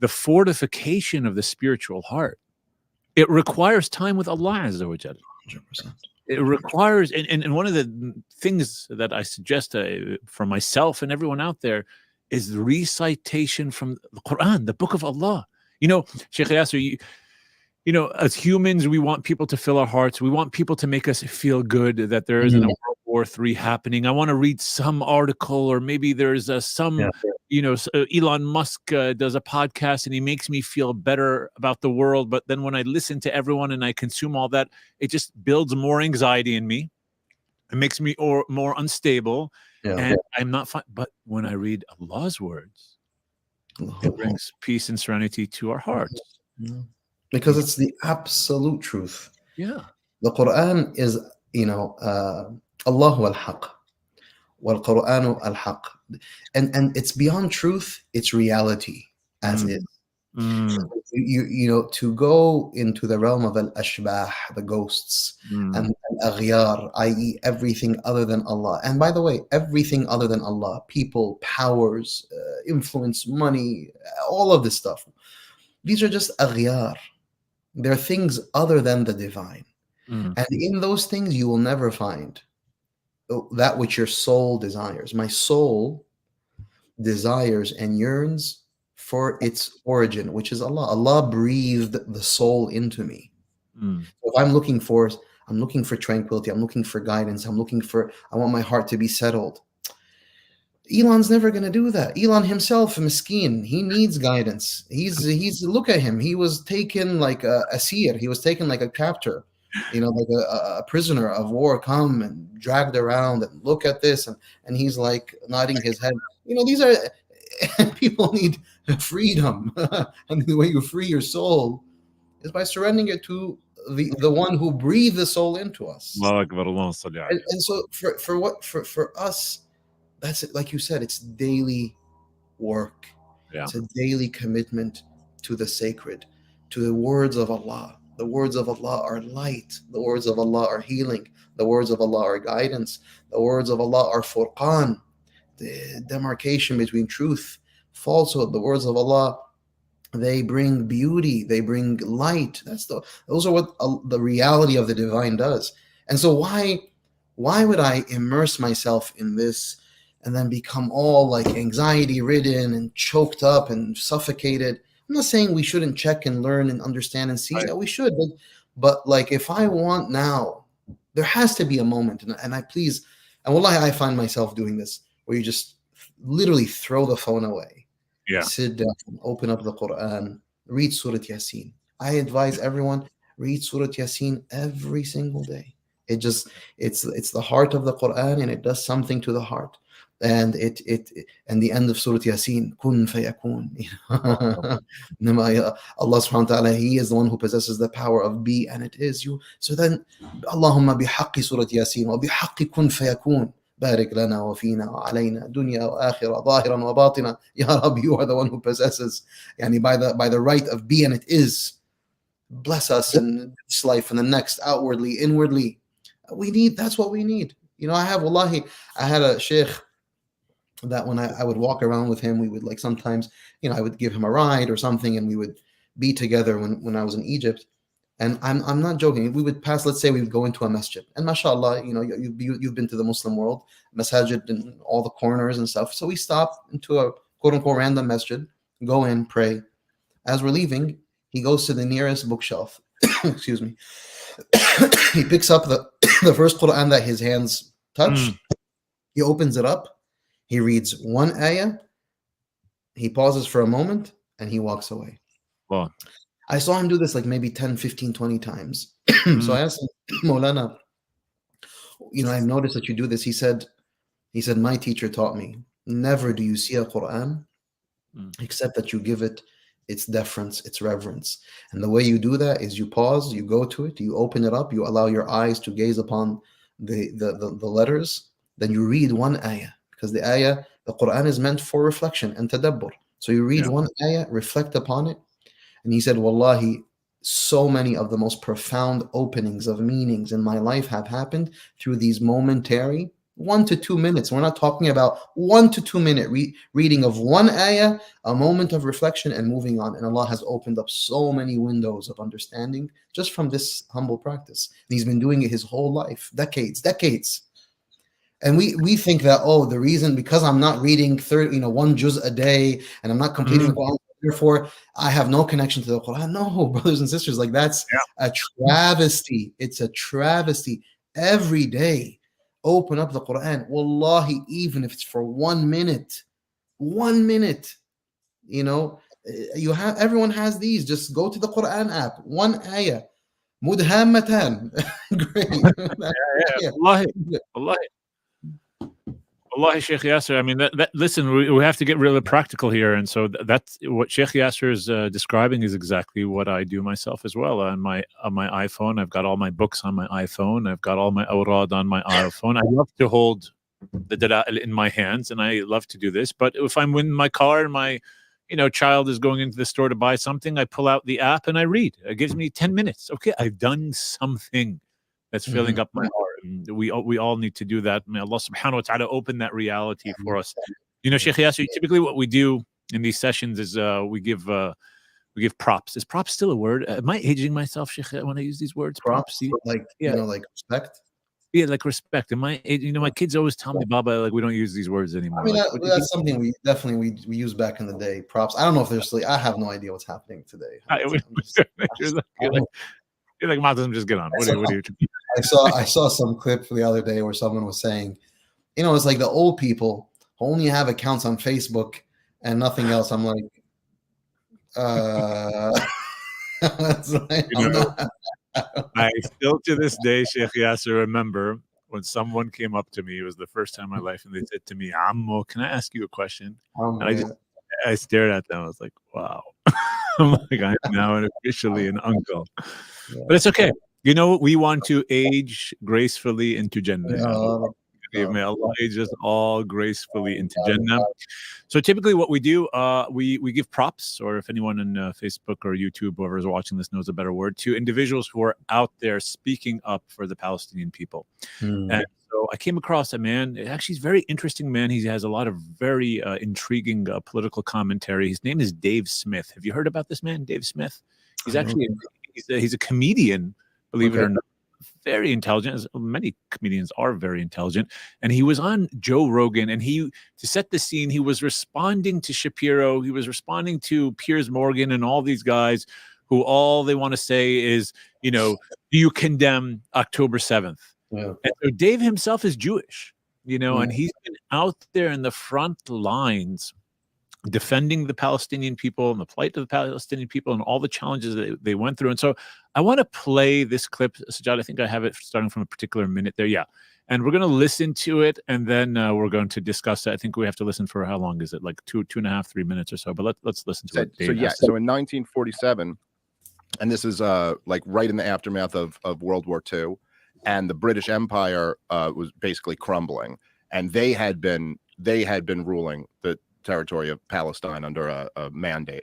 fortification of the spiritual heart, it requires time with Allah Azza wa Jalla. 100%. It requires, and one of the things that I suggest for myself and everyone out there is recitation from the Quran, the book of Allah. Shaykh Yasir, as humans, we want people to fill our hearts. We want people to make us feel good that there isn't a World War III happening. I want to read some article, or maybe there's Elon Musk does a podcast and he makes me feel better about the world. But then when I listen to everyone and I consume all that, it just builds more anxiety in me. It makes me more unstable. And I'm not fine. But when I read Allah's words, it brings peace and serenity to our hearts. Because it's the absolute truth. Yeah. The Quran is, Allahu al-Haq. Wal Quranu al-Haq. And it's beyond truth, it's reality as is. To go into the realm of al-ashbah, the ghosts, and al-aghyar, i.e. everything other than Allah. And by the way, everything other than Allah, people, powers, influence, money, all of this stuff. These are just aghyar. They're things other than the divine. Mm. And in those things, you will never find that which your soul desires. My soul desires and yearns for its origin, which is Allah. Allah breathed the soul into me. Mm. So if I'm looking for tranquility, I'm looking for guidance, I want my heart to be settled. Elon's never going to do that. Elon himself, miskeen, he needs guidance. He's look at him. He was taken like a Yasir. He was taken like a captor, like a prisoner of war, come and dragged around and look at this, and he's like nodding his head. These are people need freedom, and the way you free your soul is by surrendering it to the one who breathed the soul into us. And so for us, that's it. Like you said, it's daily work. Yeah. It's a daily commitment to the sacred, to the words of Allah. The words of Allah are light. The words of Allah are healing. The words of Allah are guidance. The words of Allah are furqan, the demarcation between truth, falsehood. The words of Allah, they bring beauty. They bring light. Those are what the reality of the divine does. And so why would I immerse myself in this and then become all like anxiety ridden and choked up and suffocated? I'm not saying we shouldn't check and learn and understand and see. Right. Yeah, we should, but like if I want now, there has to be a moment, and wallahi, I find myself doing this where you just literally throw the phone away. Yeah. Sit down, open up the Quran, read Surah Yaseen. I advise everyone, read Surah Yaseen every single day. It's the heart of the Quran, and it does something to the heart. And and the end of Surah Yaseen, kun fayakun. Allah subhanahu wa ta'ala, He is the one who possesses the power of be, and it is you. So then, Allahumma bihaqqi Surah Yaseen wa bihaqqi kun fayakun. Barik lana wa fina wa alayna dunya wa akhirah zahiran wa batina. Ya Rabbi, you are the one who possesses, by the right of be, and it is. Bless us in this life and the next, outwardly, inwardly. That's what we need. I had a Shaykh that when I would walk around with him, we would like sometimes, I would give him a ride or something, and we would be together when I was in Egypt. And I'm not joking. We would pass, let's say we would go into a masjid, and mashallah, you've been to the Muslim world, masajid in all the corners and stuff. So we stop into a quote unquote random masjid, go in, pray. As we're leaving, he goes to the nearest bookshelf. Excuse me. He picks up the first Quran that his hands touch. He opens it up. He reads one ayah. He pauses for a moment, and he walks away. Wow. I saw him do this like maybe 10, 15, 20 times. So I asked him, Maulana, I've noticed that you do this. He said, my teacher taught me, never do you see a Quran except that you give it its deference, its reverence. And the way you do that is you pause, you go to it, you open it up, you allow your eyes to gaze upon the letters, then you read one ayah, because the Quran is meant for reflection and tadabbur. So you read one ayah, reflect upon it. And he said, wallahi, so many of the most profound openings of meanings in my life have happened through these momentary 1 to 2 minutes. We're not talking about 1 to 2 minute reading of one ayah, a moment of reflection, and moving on. And Allah has opened up so many windows of understanding just from this humble practice. And He's been doing it his whole life, decades. And we think that, the reason, because I'm not reading 1 juz a day and I'm not completing the Quran, therefore I have no connection to the Quran. No, brothers and sisters, like that's a travesty. It's a travesty. Every day, open up the Quran. Wallahi, even if it's for 1 minute, everyone has these. Just go to the Quran app. One ayah. Mudhammatan. Great. Wallahi, Shaykh Yasir. I mean, listen, we have to get really practical here, and so that's what Shaykh Yasir is describing is exactly what I do myself as well. On my iPhone, I've got all my books on my iPhone. I've got all my awrad on my iPhone. I love to hold the dala'il in my hands, and I love to do this. But if I'm in my car and my child is going into the store to buy something, I pull out the app and I read. It gives me 10 minutes. Okay, I've done something that's filling up my heart. And we all need to do that. May Allah subhanahu wa ta'ala open that reality for us. Shaykh Yasir, typically what we do in these sessions is we give We give props. Is props still a word? Am I aging myself, Sheikh, when I use these words? Props, like yeah. like respect. Yeah, like respect. Am I? My kids always tell me, Baba, like we don't use these words anymore. I mean, like, that's something we definitely we used back in the day. Props. I don't know if there's. I have no idea what's happening today. You're like Moutasem, just get on. What are you? I saw some clip the other day where someone was saying, it's like the old people who only have accounts on Facebook and nothing else. I'm like, that's like, I still to this day, Sheikh Yasir, remember when someone came up to me. It was the first time in my life, and they said to me, "Ammo, can I ask you a question?" And I stared at them. I was like, "Wow." I'm like, I am now officially an uncle. Yeah. But it's okay. We want to age gracefully into Jannah. May Allah age us all gracefully into Jannah. So typically what we do, we give props, or if anyone on Facebook or YouTube, whoever is watching this knows a better word, to individuals who are out there speaking up for the Palestinian people. And so I came across a man, actually he's a very interesting man. He has a lot of very intriguing political commentary. His name is Dave Smith. Have you heard about this man, Dave Smith? He's actually, he's a comedian, believe it or not. Very intelligent, as many comedians are very intelligent. And he was on Joe Rogan, and to set the scene, he was responding to Shapiro, he was responding to Piers Morgan and all these guys who all they want to say is, do you condemn October 7th? Yeah. And so Dave himself is Jewish, and he's been out there in the front lines defending the Palestinian people and the plight of the Palestinian people and all the challenges that they went through. And so I want to play this clip, Sajjad. I think I have it starting from a particular minute there. Yeah. And we're going to listen to it, and then we're going to discuss it. I think we have to listen for how long is it? Like 2.5, 3 minutes or so. But let's listen to it. So in 1947, and this is like right in the aftermath of World War II, and the British Empire was basically crumbling, and they had been ruling the territory of Palestine under a mandate.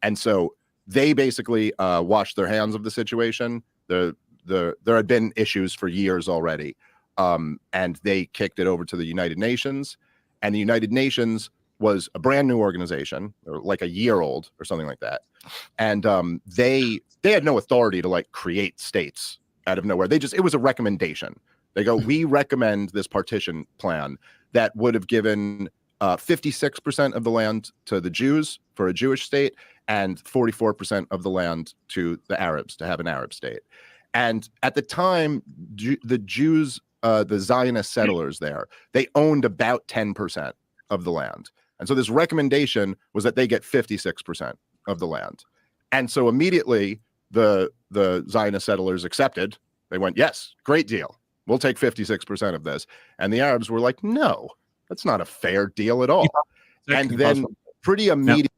And so they basically washed their hands of the situation. There had been issues for years already. And they kicked it over to the United Nations. And the United Nations was a brand new organization, or like a year old or something like that. And they had no authority to like create states out of nowhere. It was a recommendation. They go, we recommend this partition plan that would have given 56% of the land to the Jews for a Jewish state and 44% of the land to the Arabs to have an Arab state. And at the time, the Jews, the Zionist settlers there, they owned about 10% of the land. And so this recommendation was that they get 56% of the land. And so immediately the Zionist settlers accepted. They went, yes, great deal. We'll take 56% of this. And the Arabs were like, no. That's not a fair deal at all. And then pretty immediately.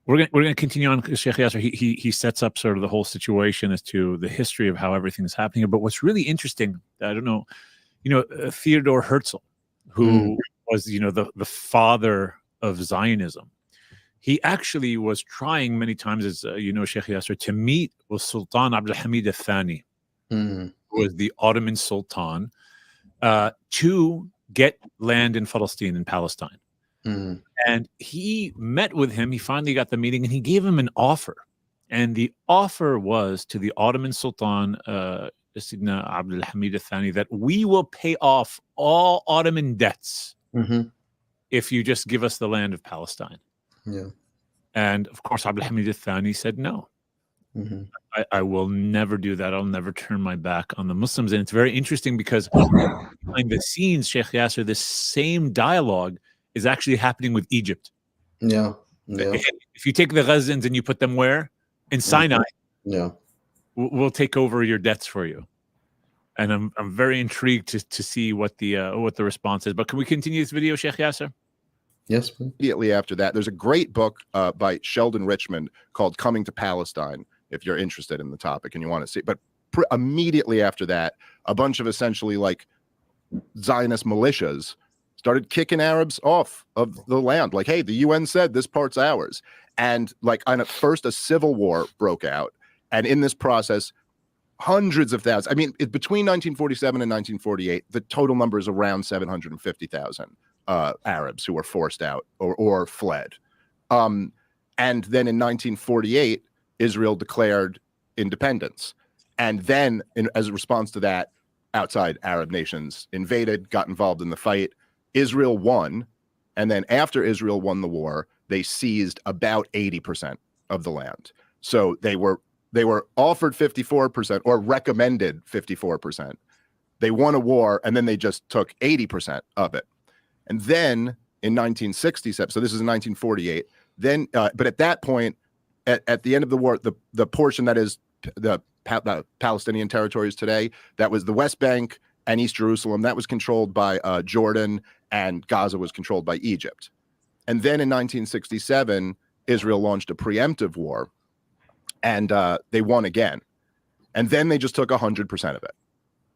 We're gonna continue on, Sheikh Yasir. He sets up sort of the whole situation as to the history of how everything is happening. But what's really interesting, I don't know, Theodore Herzl, who was, the father of Zionism. He actually was trying many times, as Sheikh Yasir, to meet with Sultan Abdul Hamid al-Thani, who was the Ottoman Sultan, to get land in Palestine, in Palestine. And he met with him. He finally got the meeting, and he gave him an offer. And the offer was to the Ottoman Sultan, Sayyidina Abdul Hamid al-Thani, that we will pay off all Ottoman debts if you just give us the land of Palestine. Yeah. And of course, Abdul Hamid al-Thani said no. I will never do that. I'll never turn my back on the Muslims. And it's very interesting because behind the scenes, Sheikh Yasir, this same dialogue is actually happening with Egypt. Yeah. If you take the Ghazans and you put them where? In Sinai. Yeah. We'll take over your debts for you. And I'm very intrigued to see what the response is. But can we continue this video, Sheikh Yasir? Yes, please. Immediately after that, there's a great book by Sheldon Richmond called Coming to Palestine, if you're interested in the topic and you want to see. But immediately after that, a bunch of essentially like Zionist militias started kicking Arabs off of the land. Like, hey, the UN said this part's ours. And like first a civil war broke out. And in this process, hundreds of thousands, between 1947 and 1948, the total number is around 750,000 Arabs who were forced out or fled. And And then in 1948, Israel declared independence. And then, as a response to that, outside Arab nations invaded, got involved in the fight. Israel won. And then after Israel won the war, they seized about 80% of the land. So they were offered 54% or recommended 54%. They won a war, and then they just took 80% of it. And then in 1967, so this is in 1948, then, but at that point, at the end of the war, the portion that is the Palestinian territories today, that was the West Bank and East Jerusalem, that was controlled by Jordan, and Gaza was controlled by Egypt. And then in 1967, Israel launched a preemptive war, and they won again. And then they just took 100% of it.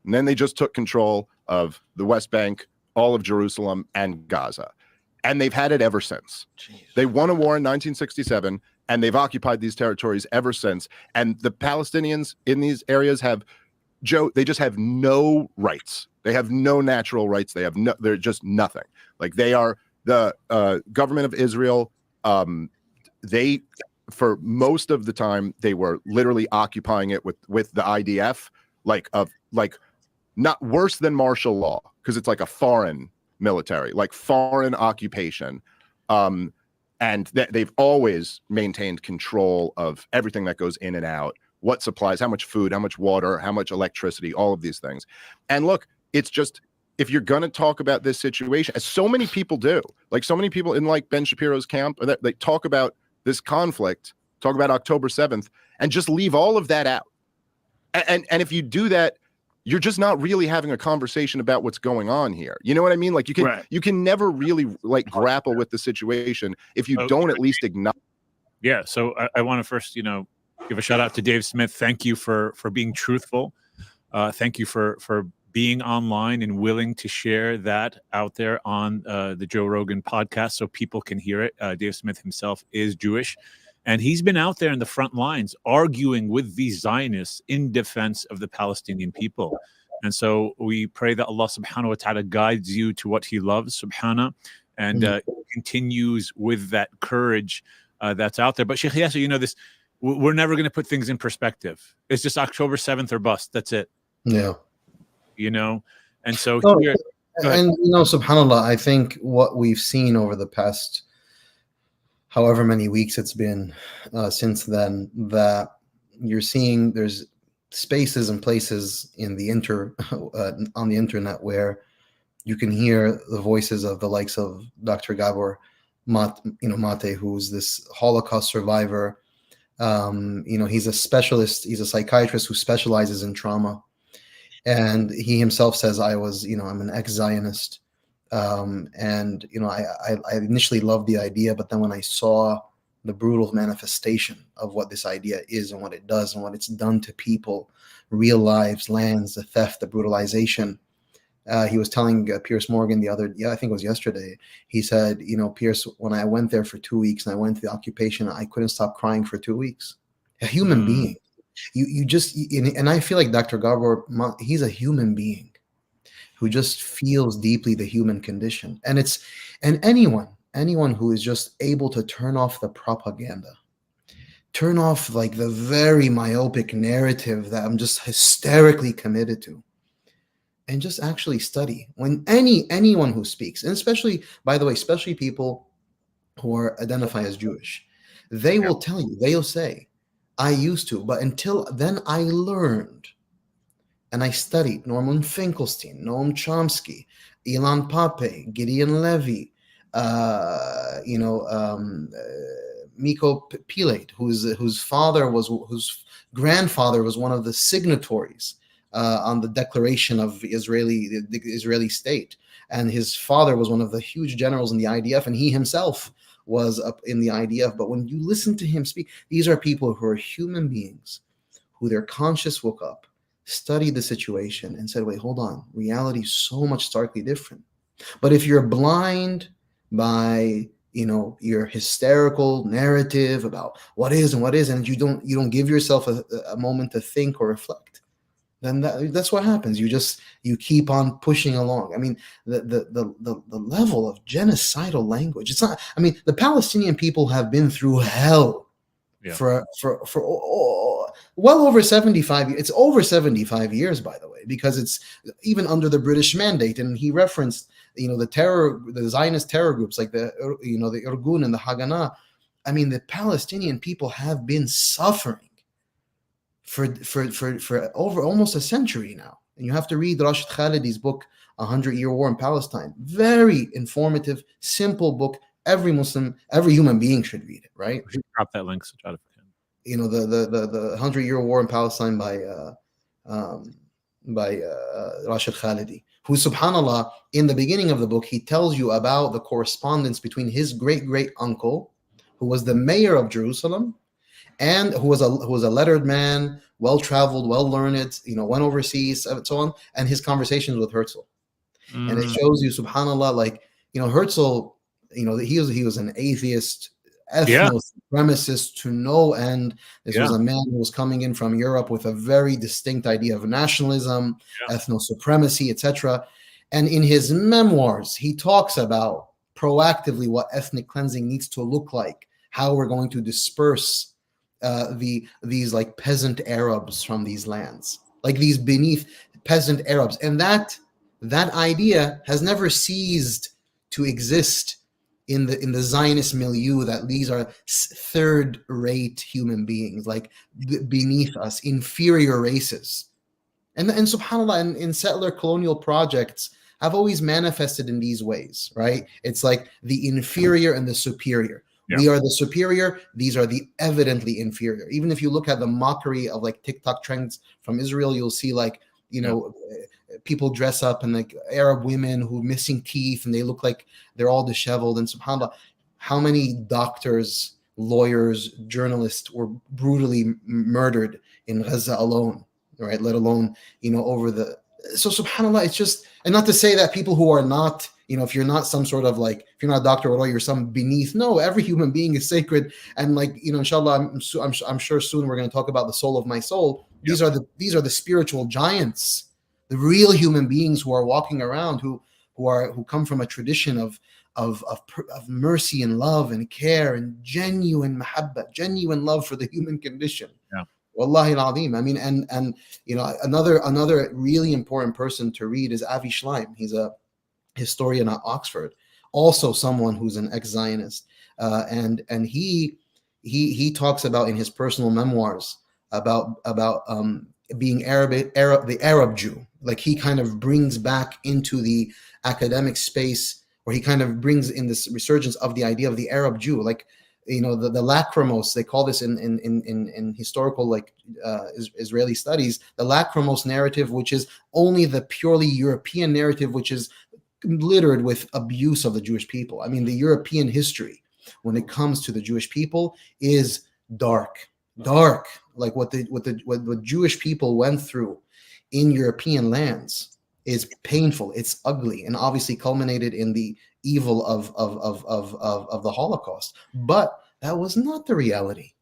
And then they just took control of the West Bank, all of Jerusalem, and Gaza. And they've had it ever since. Jeez. They won a war in 1967, and they've occupied these territories ever since. And the Palestinians in these areas they just have no rights. They have no natural rights. They're just nothing. Like, they are the government of Israel. For most of the time, they were literally occupying it with the IDF, like not worse than martial law, because it's like a foreign military, like foreign occupation. And they've always maintained control of everything that goes in and out, what supplies, how much food, how much water, how much electricity, all of these things. And look, it's just, if you're going to talk about this situation, as so many people do, like so many people in like Ben Shapiro's camp, that they talk about this conflict, talk about October 7th, and just leave all of that out. And if you do that, you're just not really having a conversation about what's going on here. You know what I mean? Like, you can never really like grapple with the situation if you don't at least acknowledge. Yeah. So I want to first, give a shout out to Dave Smith. Thank you for being truthful. Thank you for being online and willing to share that out there on the Joe Rogan podcast so people can hear it. Dave Smith himself is Jewish, and he's been out there in the front lines arguing with these Zionists in defense of the Palestinian people. And so we pray that Allah subhanahu wa ta'ala guides you to what he loves, subhanahu, and continues with that courage that's out there. But Sheikh Yasir, we're never going to put things in perspective. It's just October 7th or bust. That's it. Yeah. And so here, and subhanAllah, I think what we've seen over the past however many weeks it's been since then, that you're seeing there's spaces and places in the on the internet where you can hear the voices of the likes of Dr. Gabor Mate, who's this Holocaust survivor. He's a specialist, he's a psychiatrist who specializes in trauma. And he himself says, I'm an ex-Zionist. I initially loved the idea, but then when I saw the brutal manifestation of what this idea is and what it does and what it's done to people, real lives, lands, the theft, the brutalization. He was telling Piers Morgan I think it was yesterday, he said, Piers, when I went there for 2 weeks and I went to the occupation, I couldn't stop crying for 2 weeks. A human being. And I feel like Dr. Gabor, he's a human being who just feels deeply the human condition. And anyone who is just able to turn off the propaganda, turn off like the very myopic narrative that I'm just hysterically committed to, and just actually study. When anyone who speaks, and especially, by the way, especially people who identify as Jewish, they will tell you, they'll say, I used to, but until then I learned and I studied Norman Finkelstein, Noam Chomsky, Ilan Pape, Gideon Levy, Miko Pilate, whose grandfather was one of the signatories on the declaration of the Israeli state, and his father was one of the huge generals in the IDF, and he himself was up in the IDF. But when you listen to him speak, these are people who are human beings, who their conscience woke up, studied the situation, and said, wait, hold on, reality is so much starkly different. But if you're blind by your hysterical narrative about what is and what isn't, you don't give yourself a moment to think or reflect, then that's what happens. You keep on pushing along. I mean, the level of genocidal language. It's not. I mean, the Palestinian people have been through hell for well over 75 years. It's over 75 years, by the way, because it's even under the British mandate. And he referenced, the Zionist terror groups like the Irgun and the Haganah. I mean, the Palestinian people have been suffering for over almost a century now. And you have to read Rashid Khalidi's book, 100-Year War in Palestine. Very informative, simple book. Every Muslim, every human being should read it, right? We should drop that link. So try to the 100-Year War in Palestine by Rashid Khalidi, who, subhanAllah, in the beginning of the book, he tells you about the correspondence between his great uncle, who was the mayor of Jerusalem, and who was a lettered man, well-traveled, well-learned, went overseas, and so on, and his conversations with Herzl. And it shows you, subhanAllah, like, Herzl, he was an atheist, ethno-supremacist to no end. This was a man who was coming in from Europe with a very distinct idea of nationalism, ethno-supremacy, etc. And in his memoirs, he talks about proactively what ethnic cleansing needs to look like, how we're going to disperse these like peasant Arabs from these lands, like these beneath peasant Arabs. And that idea has never ceased to exist in the Zionist milieu, that these are third-rate human beings, like beneath us, inferior races. And subhanAllah, in settler colonial projects have always manifested in these ways, right? It's like the inferior and the superior. Yeah. We are the superior. These are the evidently inferior. Even if you look at the mockery of like TikTok trends from Israel, you'll see like, people dress up and like Arab women who are missing teeth and they look like they're all disheveled. And subhanAllah, how many doctors, lawyers, journalists were brutally murdered in Gaza alone, right? Let alone, so subhanAllah, it's just, and not to say that people who are not, if you're not some sort of like, if you're not a doctor or you're some beneath, no, every human being is sacred. And like, inshallah, I'm sure soon we're going to talk about the soul of my soul. These are the spiritual giants, the real human beings who are walking around, who come from a tradition of mercy and love and care and genuine mahabba, genuine love for the human condition. Yeah. Wallahi al-azim. I mean, and another really important person to read is Avi Schleim. He's a historian at Oxford, also someone who's an ex-Zionist, and he talks about in his personal memoirs about being the Arab Jew. Like he kind of brings back into the academic space, where he kind of brings in this resurgence of the idea of the Arab Jew, like the lachrymose, they call this in historical like Israeli studies, the lachrymose narrative, which is only the purely European narrative, which is littered with abuse of the Jewish people. I mean, the European history when it comes to the Jewish people is dark. Like what Jewish people went through in European lands is painful. It's ugly, and obviously culminated in the evil of the Holocaust. But that was not the reality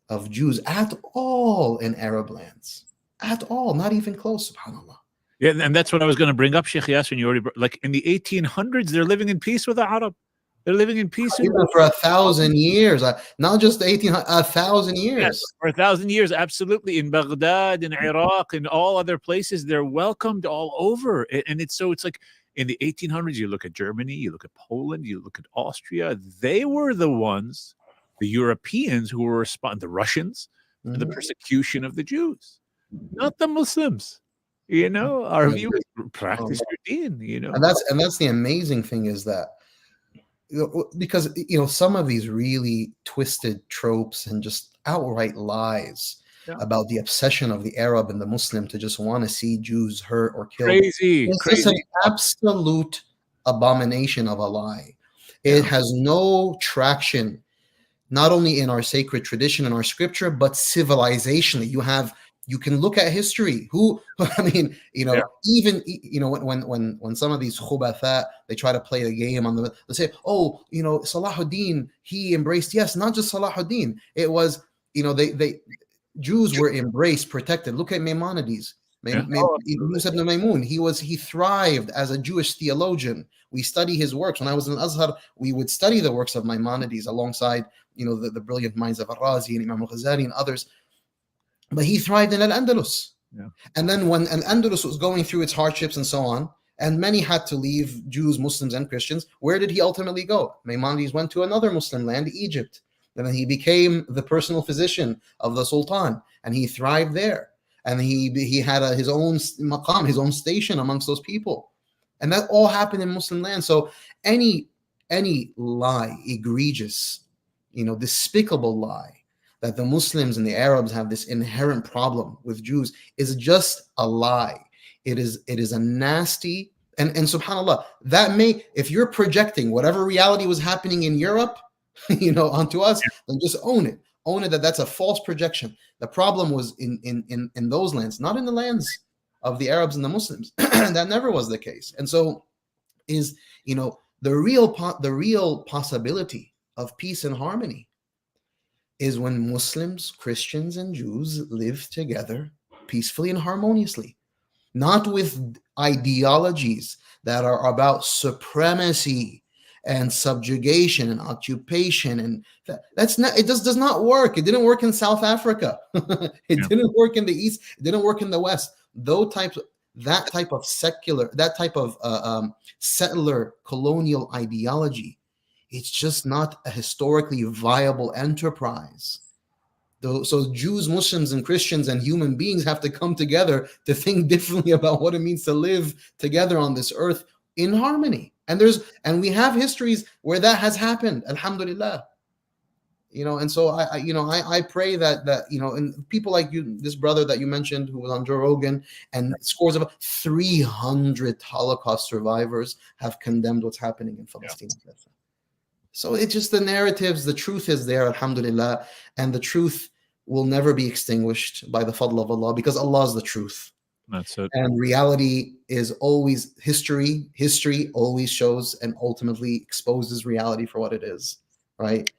of Jews at all in Arab lands, at all, not even close. Subhanallah. Yeah, and that's what I was going to bring up, Sheikh Yasir. You already like in the 1800s, they're living in peace with the Arab. They're living in peace for 1,000 years, not just 1,000 years. Yes, for 1,000 years, absolutely. In Baghdad, in Iraq, in all other places, they're welcomed all over. And it's like in the 1800s, you look at Germany, you look at Poland, you look at Austria. They were the ones, the Europeans, who were responding, the Russians, for the persecution of the Jews, not the Muslims. Our view is practice your deen. And that's the amazing thing, is that because some of these really twisted tropes and just outright lies about the obsession of the Arab and the Muslim to just want to see Jews hurt or killed. Crazy. It's an absolute abomination of a lie. It has no traction, not only in our sacred tradition and our scripture, but civilizationally. You can look at history. Even when some of these khubatha, they try to play the game on they say, Salahuddin, he embraced, yes, not just Salahuddin. It was, Jews were embraced, protected. Look at Maimonides. Musa ibn Maymun, he thrived as a Jewish theologian. We study his works. When I was in Azhar, we would study the works of Maimonides alongside, the brilliant minds of Al-Razi and Imam al-Ghazali and others. But he thrived in Al-Andalus. Yeah. And then when Al-Andalus was going through its hardships and so on, and many had to leave, Jews, Muslims, and Christians, where did he ultimately go? Maimonides went to another Muslim land, Egypt. And then he became the personal physician of the Sultan, and he thrived there. And he had his own maqam, his own station amongst those people. And that all happened in Muslim land. So any lie, egregious, despicable lie, that the Muslims and the Arabs have this inherent problem with Jews is just a lie. It is a nasty, and subhanAllah, that if you're projecting whatever reality was happening in Europe, onto us, then just own it. Own it that's a false projection. The problem was in those lands, not in the lands of the Arabs and the Muslims. That never was the case. And so is, the real possibility of peace and harmony is when Muslims, Christians, and Jews live together peacefully and harmoniously, not with ideologies that are about supremacy and subjugation and occupation, and it does not work. It didn't work in South Africa. It didn't work in the East. It didn't work in the West. That type of settler colonial ideology, it's just not a historically viable enterprise. So Jews, Muslims, and Christians and human beings have to come together to think differently about what it means to live together on this earth in harmony. And we have histories where that has happened, alhamdulillah. And so I pray that and people like you, this brother that you mentioned who was on Joe Rogan, and scores of 300 Holocaust survivors have condemned what's happening in Palestine. Yeah. So it's just the narratives, the truth is there, alhamdulillah, and the truth will never be extinguished by the fadl of Allah, because Allah is the truth. That's it. And reality is always history. History always shows and ultimately exposes reality for what it is, right?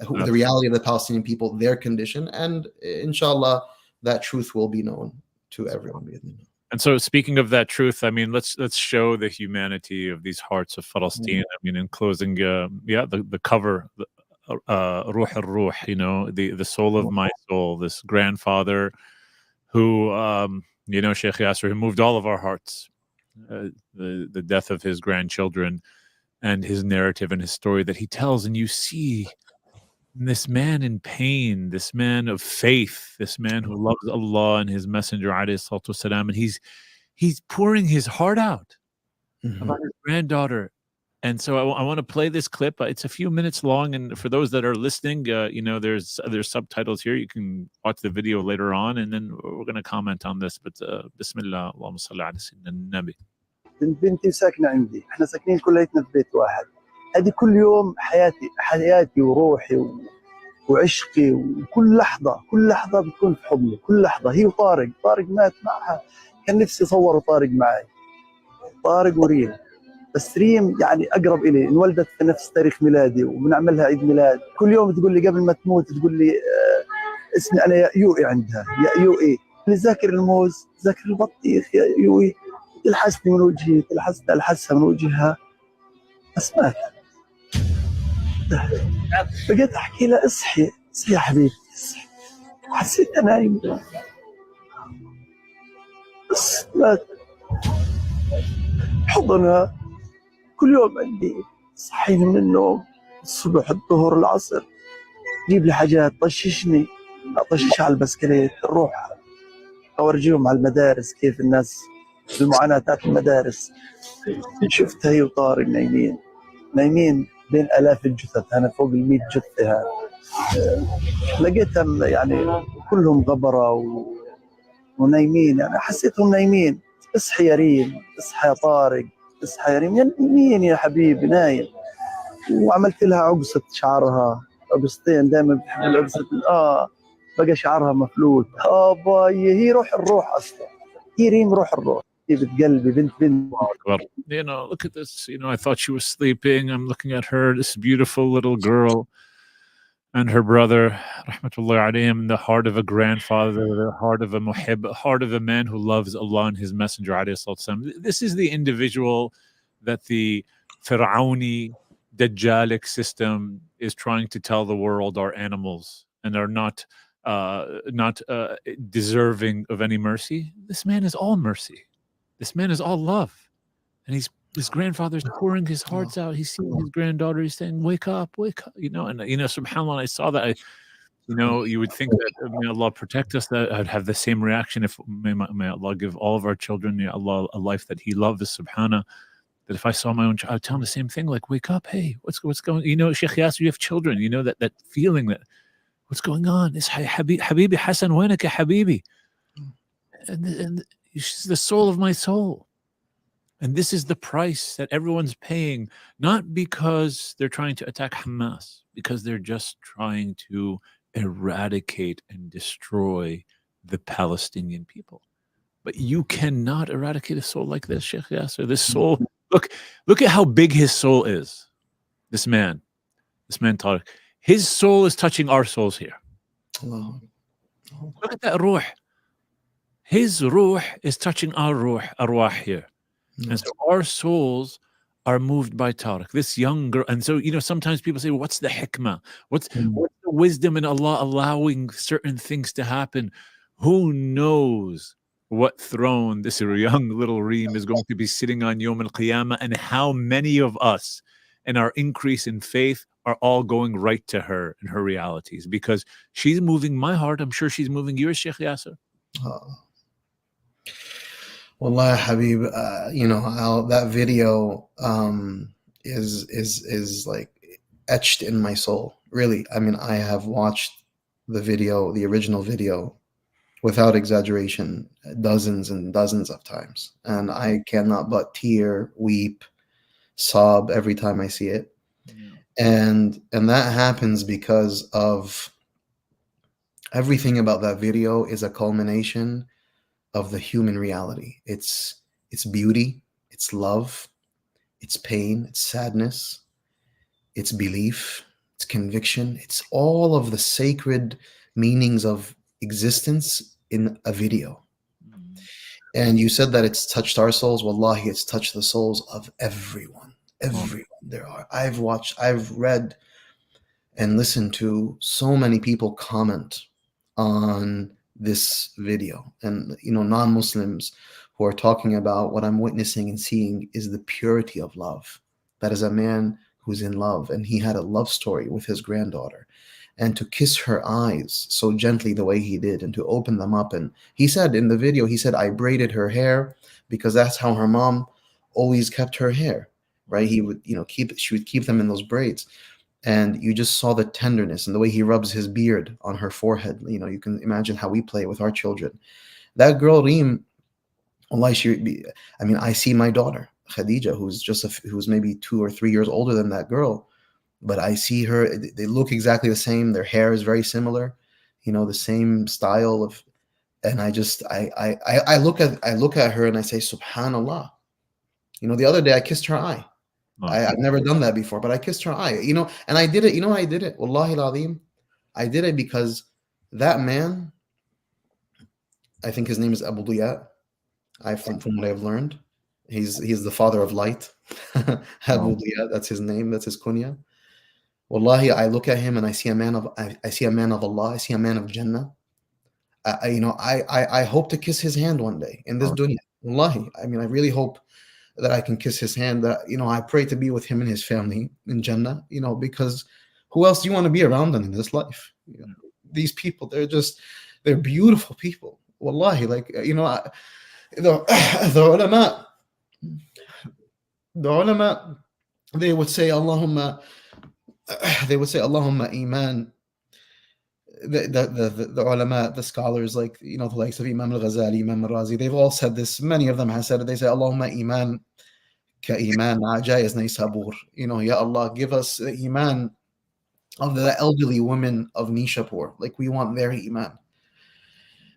The reality of the Palestinian people, their condition, and inshallah, that truth will be known to everyone. And so, speaking of that truth, I mean, let's show the humanity of these hearts of Palestine. I mean, in closing, the cover, Ruh al-Ruh, the soul of my soul, this grandfather who, Shaykh Yasir, who moved all of our hearts, the death of his grandchildren and his narrative and his story that he tells, and you see this man in pain, this man of faith, this man who loves Allah and his messenger, alayhi salatu wasalam, and he's pouring his heart out about his granddaughter. And so I want to play this clip. It's a few minutes long, and for those that are listening, there's subtitles here. You can watch the video later on, and then we're going to comment on this. But Bismillah, Allahumma salli ala sayyidina nabi. بنتي ساكنة عندي، احنا ساكنين كلياتنا في بيت واحد. هذه كل يوم حياتي وروحي وعشقي، وكل لحظة بتكون في حضني، كل لحظة. هي وطارق مات معها، كان نفسي صوروا طارق معي، طارق وريم، بس ريم يعني أقرب إلي، انولدت في نفس تاريخ ميلادي وبنعملها عيد ميلاد. كل يوم تقول لي قبل ما تموت، تقول لي اسمي أنا يؤي عندها، يؤي، اللي ذاكر الموز ذاكر البطيخ، يا يؤي، تلحسني من وجهي، تلحسها من وجهها، بس مات. بقيت احكي لها اصحي يا حبيبتي اصحي، حسيت انا نايم بس مات. حضنها كل يوم عندي، صحيني من النوم الصبح الظهر العصر، جيب لي حاجات، طششني، اطشش على البسكليت، نروح اورجيهم على المدارس كيف الناس المعاناة تاعت المدارس. شفتها هي وطارق نايمين بين آلاف الجثث، أنا فوق 100 جثة. لقيتهم يعني كلهم غبرة ونايمين، يعني حسيتهم نايمين. اصحي يا ريم، اصحي يا طارق، اصحي يا ريم، نايمين يا حبيبي نايم. وعملت لها عقصة شعرها، عقصتين دائما بتحب العقصة. بقى شعرها مفلوت. باي، هي روح الروح أصلا، هي ريم روح الروح. بتقلبي بنت. Look at this. I thought she was sleeping. I'm looking at her, this beautiful little girl. and her brother, rahmatullahi alayhim, the heart of a grandfather, the heart of a muhib, heart of a man who loves Allah and His Messenger, alayhi salatu wasalam. This is the individual that the Fir'auni, Dajjalic system is trying to tell the world are animals and are not deserving of any mercy. This man is all mercy. This man is all love. And his grandfather's pouring his hearts out. He's seeing his granddaughter. He's saying, wake up, you know. And, you know, subhanAllah, I saw that. You know, you would think that, may Allah protect us, that I'd have the same reaction. If may Allah give all of our children, may Allah, a life that He loves, subhanAllah. That if I saw my own child, I'd tell him the same thing, like, wake up, hey, what's going, you know, Shaykh Yasir, you have children, you know, that feeling that, what's going on? It's Habibi Hassan, wainaka Habibi. And she's the soul of my soul. And this is the price that everyone's paying, not because they're trying to attack Hamas, because they're just trying to eradicate and destroy the Palestinian people. But you cannot eradicate a soul like this, Shaykh Yasir. This soul, look at how big his soul is. This man, Tariq. His soul is touching our souls here. Allah. Look at that ruh. His ruh is touching our ruh, arwah here. And so our souls are moved by Tariq, this young girl. And so, you know, sometimes people say, well, what's the hikmah? What's the wisdom in Allah allowing certain things to happen? Who knows what throne this young little Reem is going to be sitting on Yawm al-Qiyamah, and how many of us in our increase in faith are all going right to her and her realities, because she's moving my heart. I'm sure she's moving yours, Shaykh Yasir. Wallah, Habib, you know, that video is like etched in my soul. Really, I mean, I have watched the video, the original video, without exaggeration, dozens and dozens of times, and I cannot but tear, weep, sob every time I see it. And that happens because of everything about that video is a culmination of the human reality. It's beauty, it's love, it's pain, it's sadness, it's belief, it's conviction. It's all of the sacred meanings of existence in a video. And you said that it's touched our souls. Wallahi, it's touched the souls of everyone. There are. I've read and listened to so many people comment on this video, and you know, non-Muslims who are talking about what I'm witnessing and seeing is the purity of love. That is a man who's in love, and he had a love story with his granddaughter, and to kiss her eyes so gently the way he did, and to open them up. And he said in the video, he said, I braided her hair because that's how her mom always kept her hair, right? He would, you know, she would keep them in those braids. And you just saw the tenderness and the way he rubs his beard on her forehead. You know, you can imagine how we play with our children. That girl, Reem, Allah, I mean, I see my daughter, Khadija, who's maybe 2 or 3 years older than that girl. But I see her, they look exactly the same. Their hair is very similar, you know, the same style of, and I look at her and I say, Subhanallah. You know, the other day I kissed her eye. I've never done that before, but I kissed her eye, you know, and I did it. You know, I did it. Wallahi al-Azim. I did it because that man, I think his name is Abu Diya. From what I've learned, he's the father of light. Abu Diya, that's his name. That's his kunya. Wallahi, I look at him and I see a man of Allah. I see a man of Jannah. I hope to kiss his hand one day in this dunya. Wallahi, I mean, I really hope that I can kiss his hand, that, you know, I pray to be with him and his family in Jannah, you know, because who else do you want to be around them in this life? You know, these people, they're beautiful people. Wallahi, like, you know, the ulama, they would say, Allahumma iman. The ulama, the scholars, like, you know, the likes of Imam al-Ghazali, Imam al-Razi, they've all said this. Many of them have said it. They say, Allahumma iman ka iman ajayaz Naysabur. You know, Ya Allah, give us the iman of the elderly women of Nishapur. Like, we want their iman.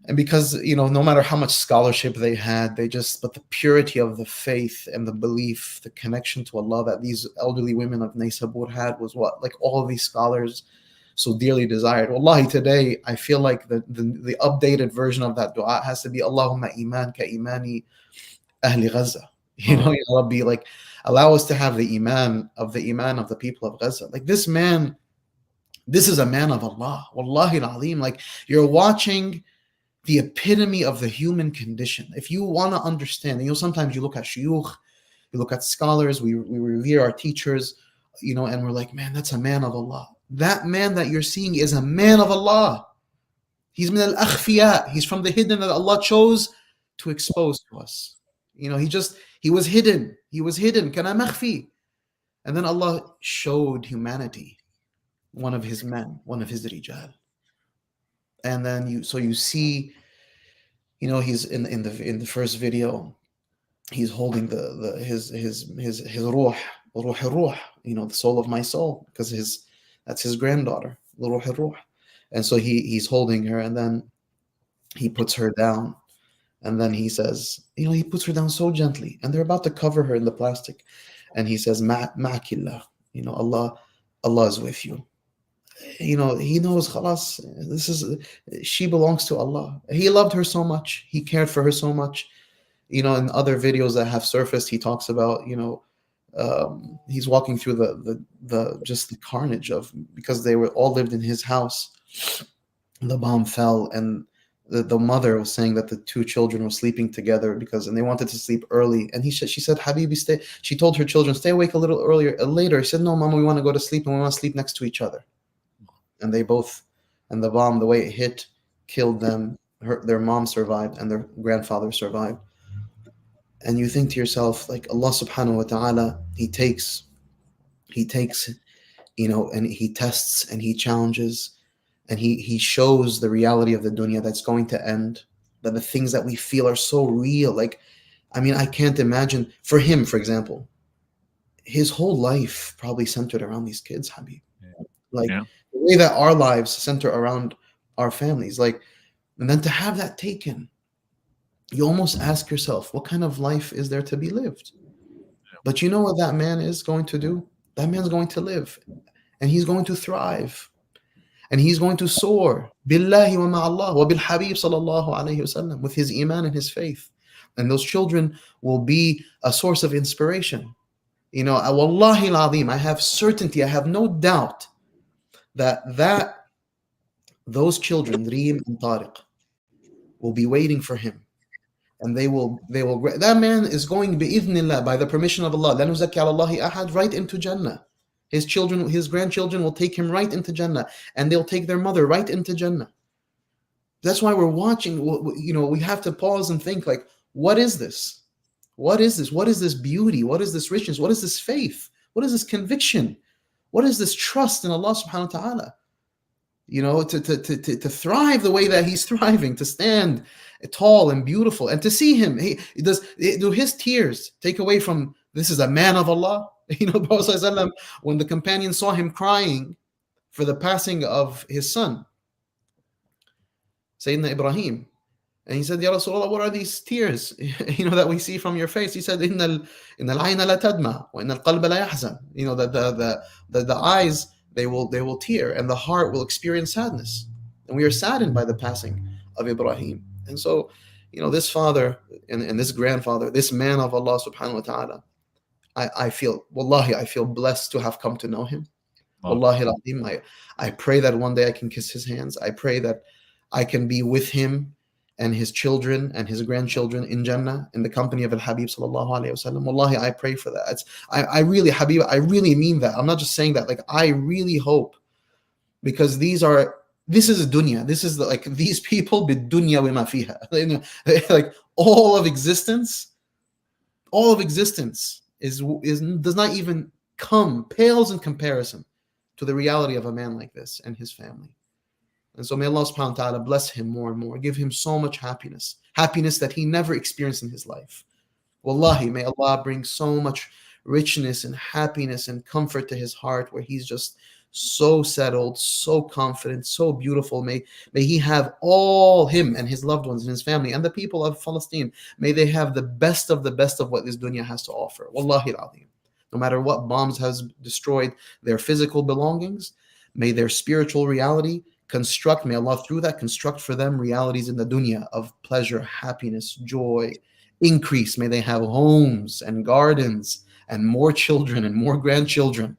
And because, you know, no matter how much scholarship they had, but the purity of the faith and the belief, the connection to Allah that these elderly women of Naysabur had was what, like, all of these scholars so dearly desired. Wallahi, today I feel like the updated version of that dua has to be Allahumma iman ka imani ahli Gaza. You know, Ya Rabbi, like allow us to have the iman of the people of Gaza. Like this man, this is a man of Allah. Wallahi al-Azim. Like you're watching the epitome of the human condition. If you want to understand, you know, sometimes you look at shuyukh, you look at scholars, we revere our teachers, you know, and we're like, man, that's a man of Allah. That man that you're seeing is a man of Allah. He's min al-akhfiya. He's from the hidden that Allah chose to expose to us. You know, he was hidden. He was hidden. Kana makhfi. And then Allah showed humanity one of his men, one of his rijal. And then you see, you know, he's in the first video, he's holding his ruh, you know, the soul of my soul, because that's his granddaughter, the ruh. And so he's holding her, and then he puts her down, and then he says, you know, he puts her down so gently, and they're about to cover her in the plastic, and he says, ma'akillah, you know, Allah is with you. You know, he knows, khalas, she belongs to Allah. He loved her so much. He cared for her so much. You know, in other videos that have surfaced, he talks about, you know, he's walking through the carnage of, because they were all lived in his house. The bomb fell, and the mother was saying that the two children were sleeping together and they wanted to sleep early. And she said, Habibi, stay. She told her children, stay awake a little earlier. Later, he said, no, Mama, we want to go to sleep, and we want to sleep next to each other. And they both, and the bomb, the way it hit, killed them. Their mom survived, and their grandfather survived. And you think to yourself, like, Allah subhanahu wa ta'ala, he takes, you know, and he tests and he challenges, and he shows the reality of the dunya that's going to end, that the things that we feel are so real. Like, I mean, I can't imagine, for him, for example, his whole life probably centered around these kids, Habib. Like, the way that our lives center around our families, like, and then to have that taken, you almost ask yourself, what kind of life is there to be lived? But you know what that man is going to do? That man's going to live, and he's going to thrive, and he's going to soar. Billahi wa ma'allah wa bil habib sallallahu alayhi wasallam, with his iman and his faith. And those children will be a source of inspiration. You know, wallahi al-azim, I have certainty, I have no doubt that those children, Reem and Tariq, will be waiting for him, and they will. That man is going bi'idhnillah, by the permission of Allah, la nuzakki ala Allahi ahad, right into Jannah. His children, his grandchildren will take him right into Jannah, and they'll take their mother right into Jannah. That's why we're watching. You know, we have to pause and think, like, what is this? What is this? What is this beauty? What is this richness? What is this faith? What is this conviction? What is this trust in Allah subhanahu wa ta'ala? You know, to thrive the way that he's thriving, to stand tall and beautiful, and to see him. Do his tears take away from, this is a man of Allah? You know, the Prophet ﷺ, when the companions saw him crying for the passing of his son, Sayyidina Ibrahim, and he said, Ya Rasulullah, what are these tears, you know, that we see from your face? He said, Inna al-ayna la tadma, wa inna al-qalba la yahzan. You know, the eyes, they will tear, and the heart will experience sadness. And we are saddened by the passing of Ibrahim. And so, you know, this father and this grandfather, this man of Allah subhanahu wa ta'ala, I feel, wallahi, I feel blessed to have come to know him. Wallahi al-azim, I pray that one day I can kiss his hands. I pray that I can be with him and his children and his grandchildren in Jannah, in the company of Al-Habib sallallahu alayhi wasallam. Wallahi, I pray for that. I really, Habib, I really mean that. I'm not just saying that. Like, I really hope, because this is a dunya. This is like these people, bidunya wa ma fiha. Like, all of existence is does not even pales in comparison to the reality of a man like this and his family. And so may Allah subhanahu wa ta'ala bless him more and more, give him so much happiness that he never experienced in his life. Wallahi, may Allah bring so much richness and happiness and comfort to his heart, where he's just so settled, so confident, so beautiful. May he have all, him and his loved ones and his family and the people of Palestine, may they have the best of what this dunya has to offer. Wallahi al-azim. No matter what bombs has destroyed their physical belongings, May their spiritual reality construct, may Allah through that construct for them realities in the dunya of pleasure, happiness, joy, increase. May they have homes and gardens and more children and more grandchildren,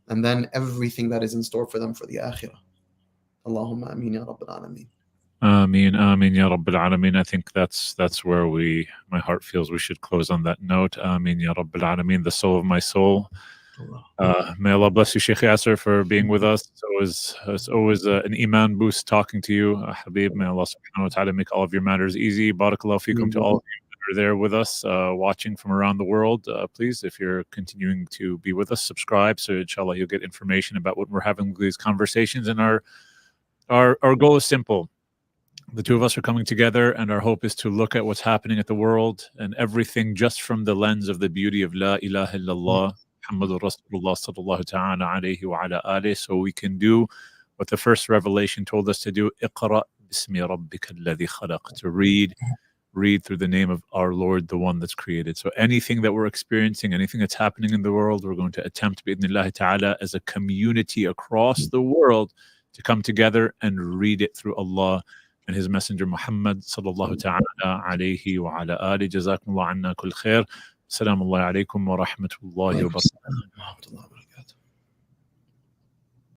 and then everything that is in store for them for the akhirah. Allahumma ameen ya Rabbil Alameen. Ameen, ameen ya Rabbil Alameen. I think that's where my heart feels we should close on that note. Ameen ya Rabbil Alameen, the soul of my soul. May Allah bless you, Shaykh Yasir, for being with us. It's always an iman boost talking to you, Habib. May Allah subhanahu wa ta'ala make all of your matters easy. Barakallahu feekum to all of you that are there with us, watching from around the world. Please, if you're continuing to be with us, subscribe, so inshallah you'll get information about what we're having these conversations. And our goal is simple. The two of us are coming together, and our hope is to look at what's happening at the world and everything just from the lens of the beauty of La ilaha illallah Muhammadur Rasulullah sallallahu ta'ala alayhi wa ala alihi, so we can do what the first revelation told us to do, Iqra bismi rabbika alladhi khalaq, to read through the name of our Lord, the one that's created. So anything that we're experiencing, anything that's happening in the world, we're going to attempt bi'idhnillahi ta'ala as a community across the world to come together and read it through Allah and His Messenger Muhammad sallallahu ta'ala alayhi wa ala alihi. Jazakumullah anna kull khair. Assalamu alaikum wa rahmatullahi wa barakatuh.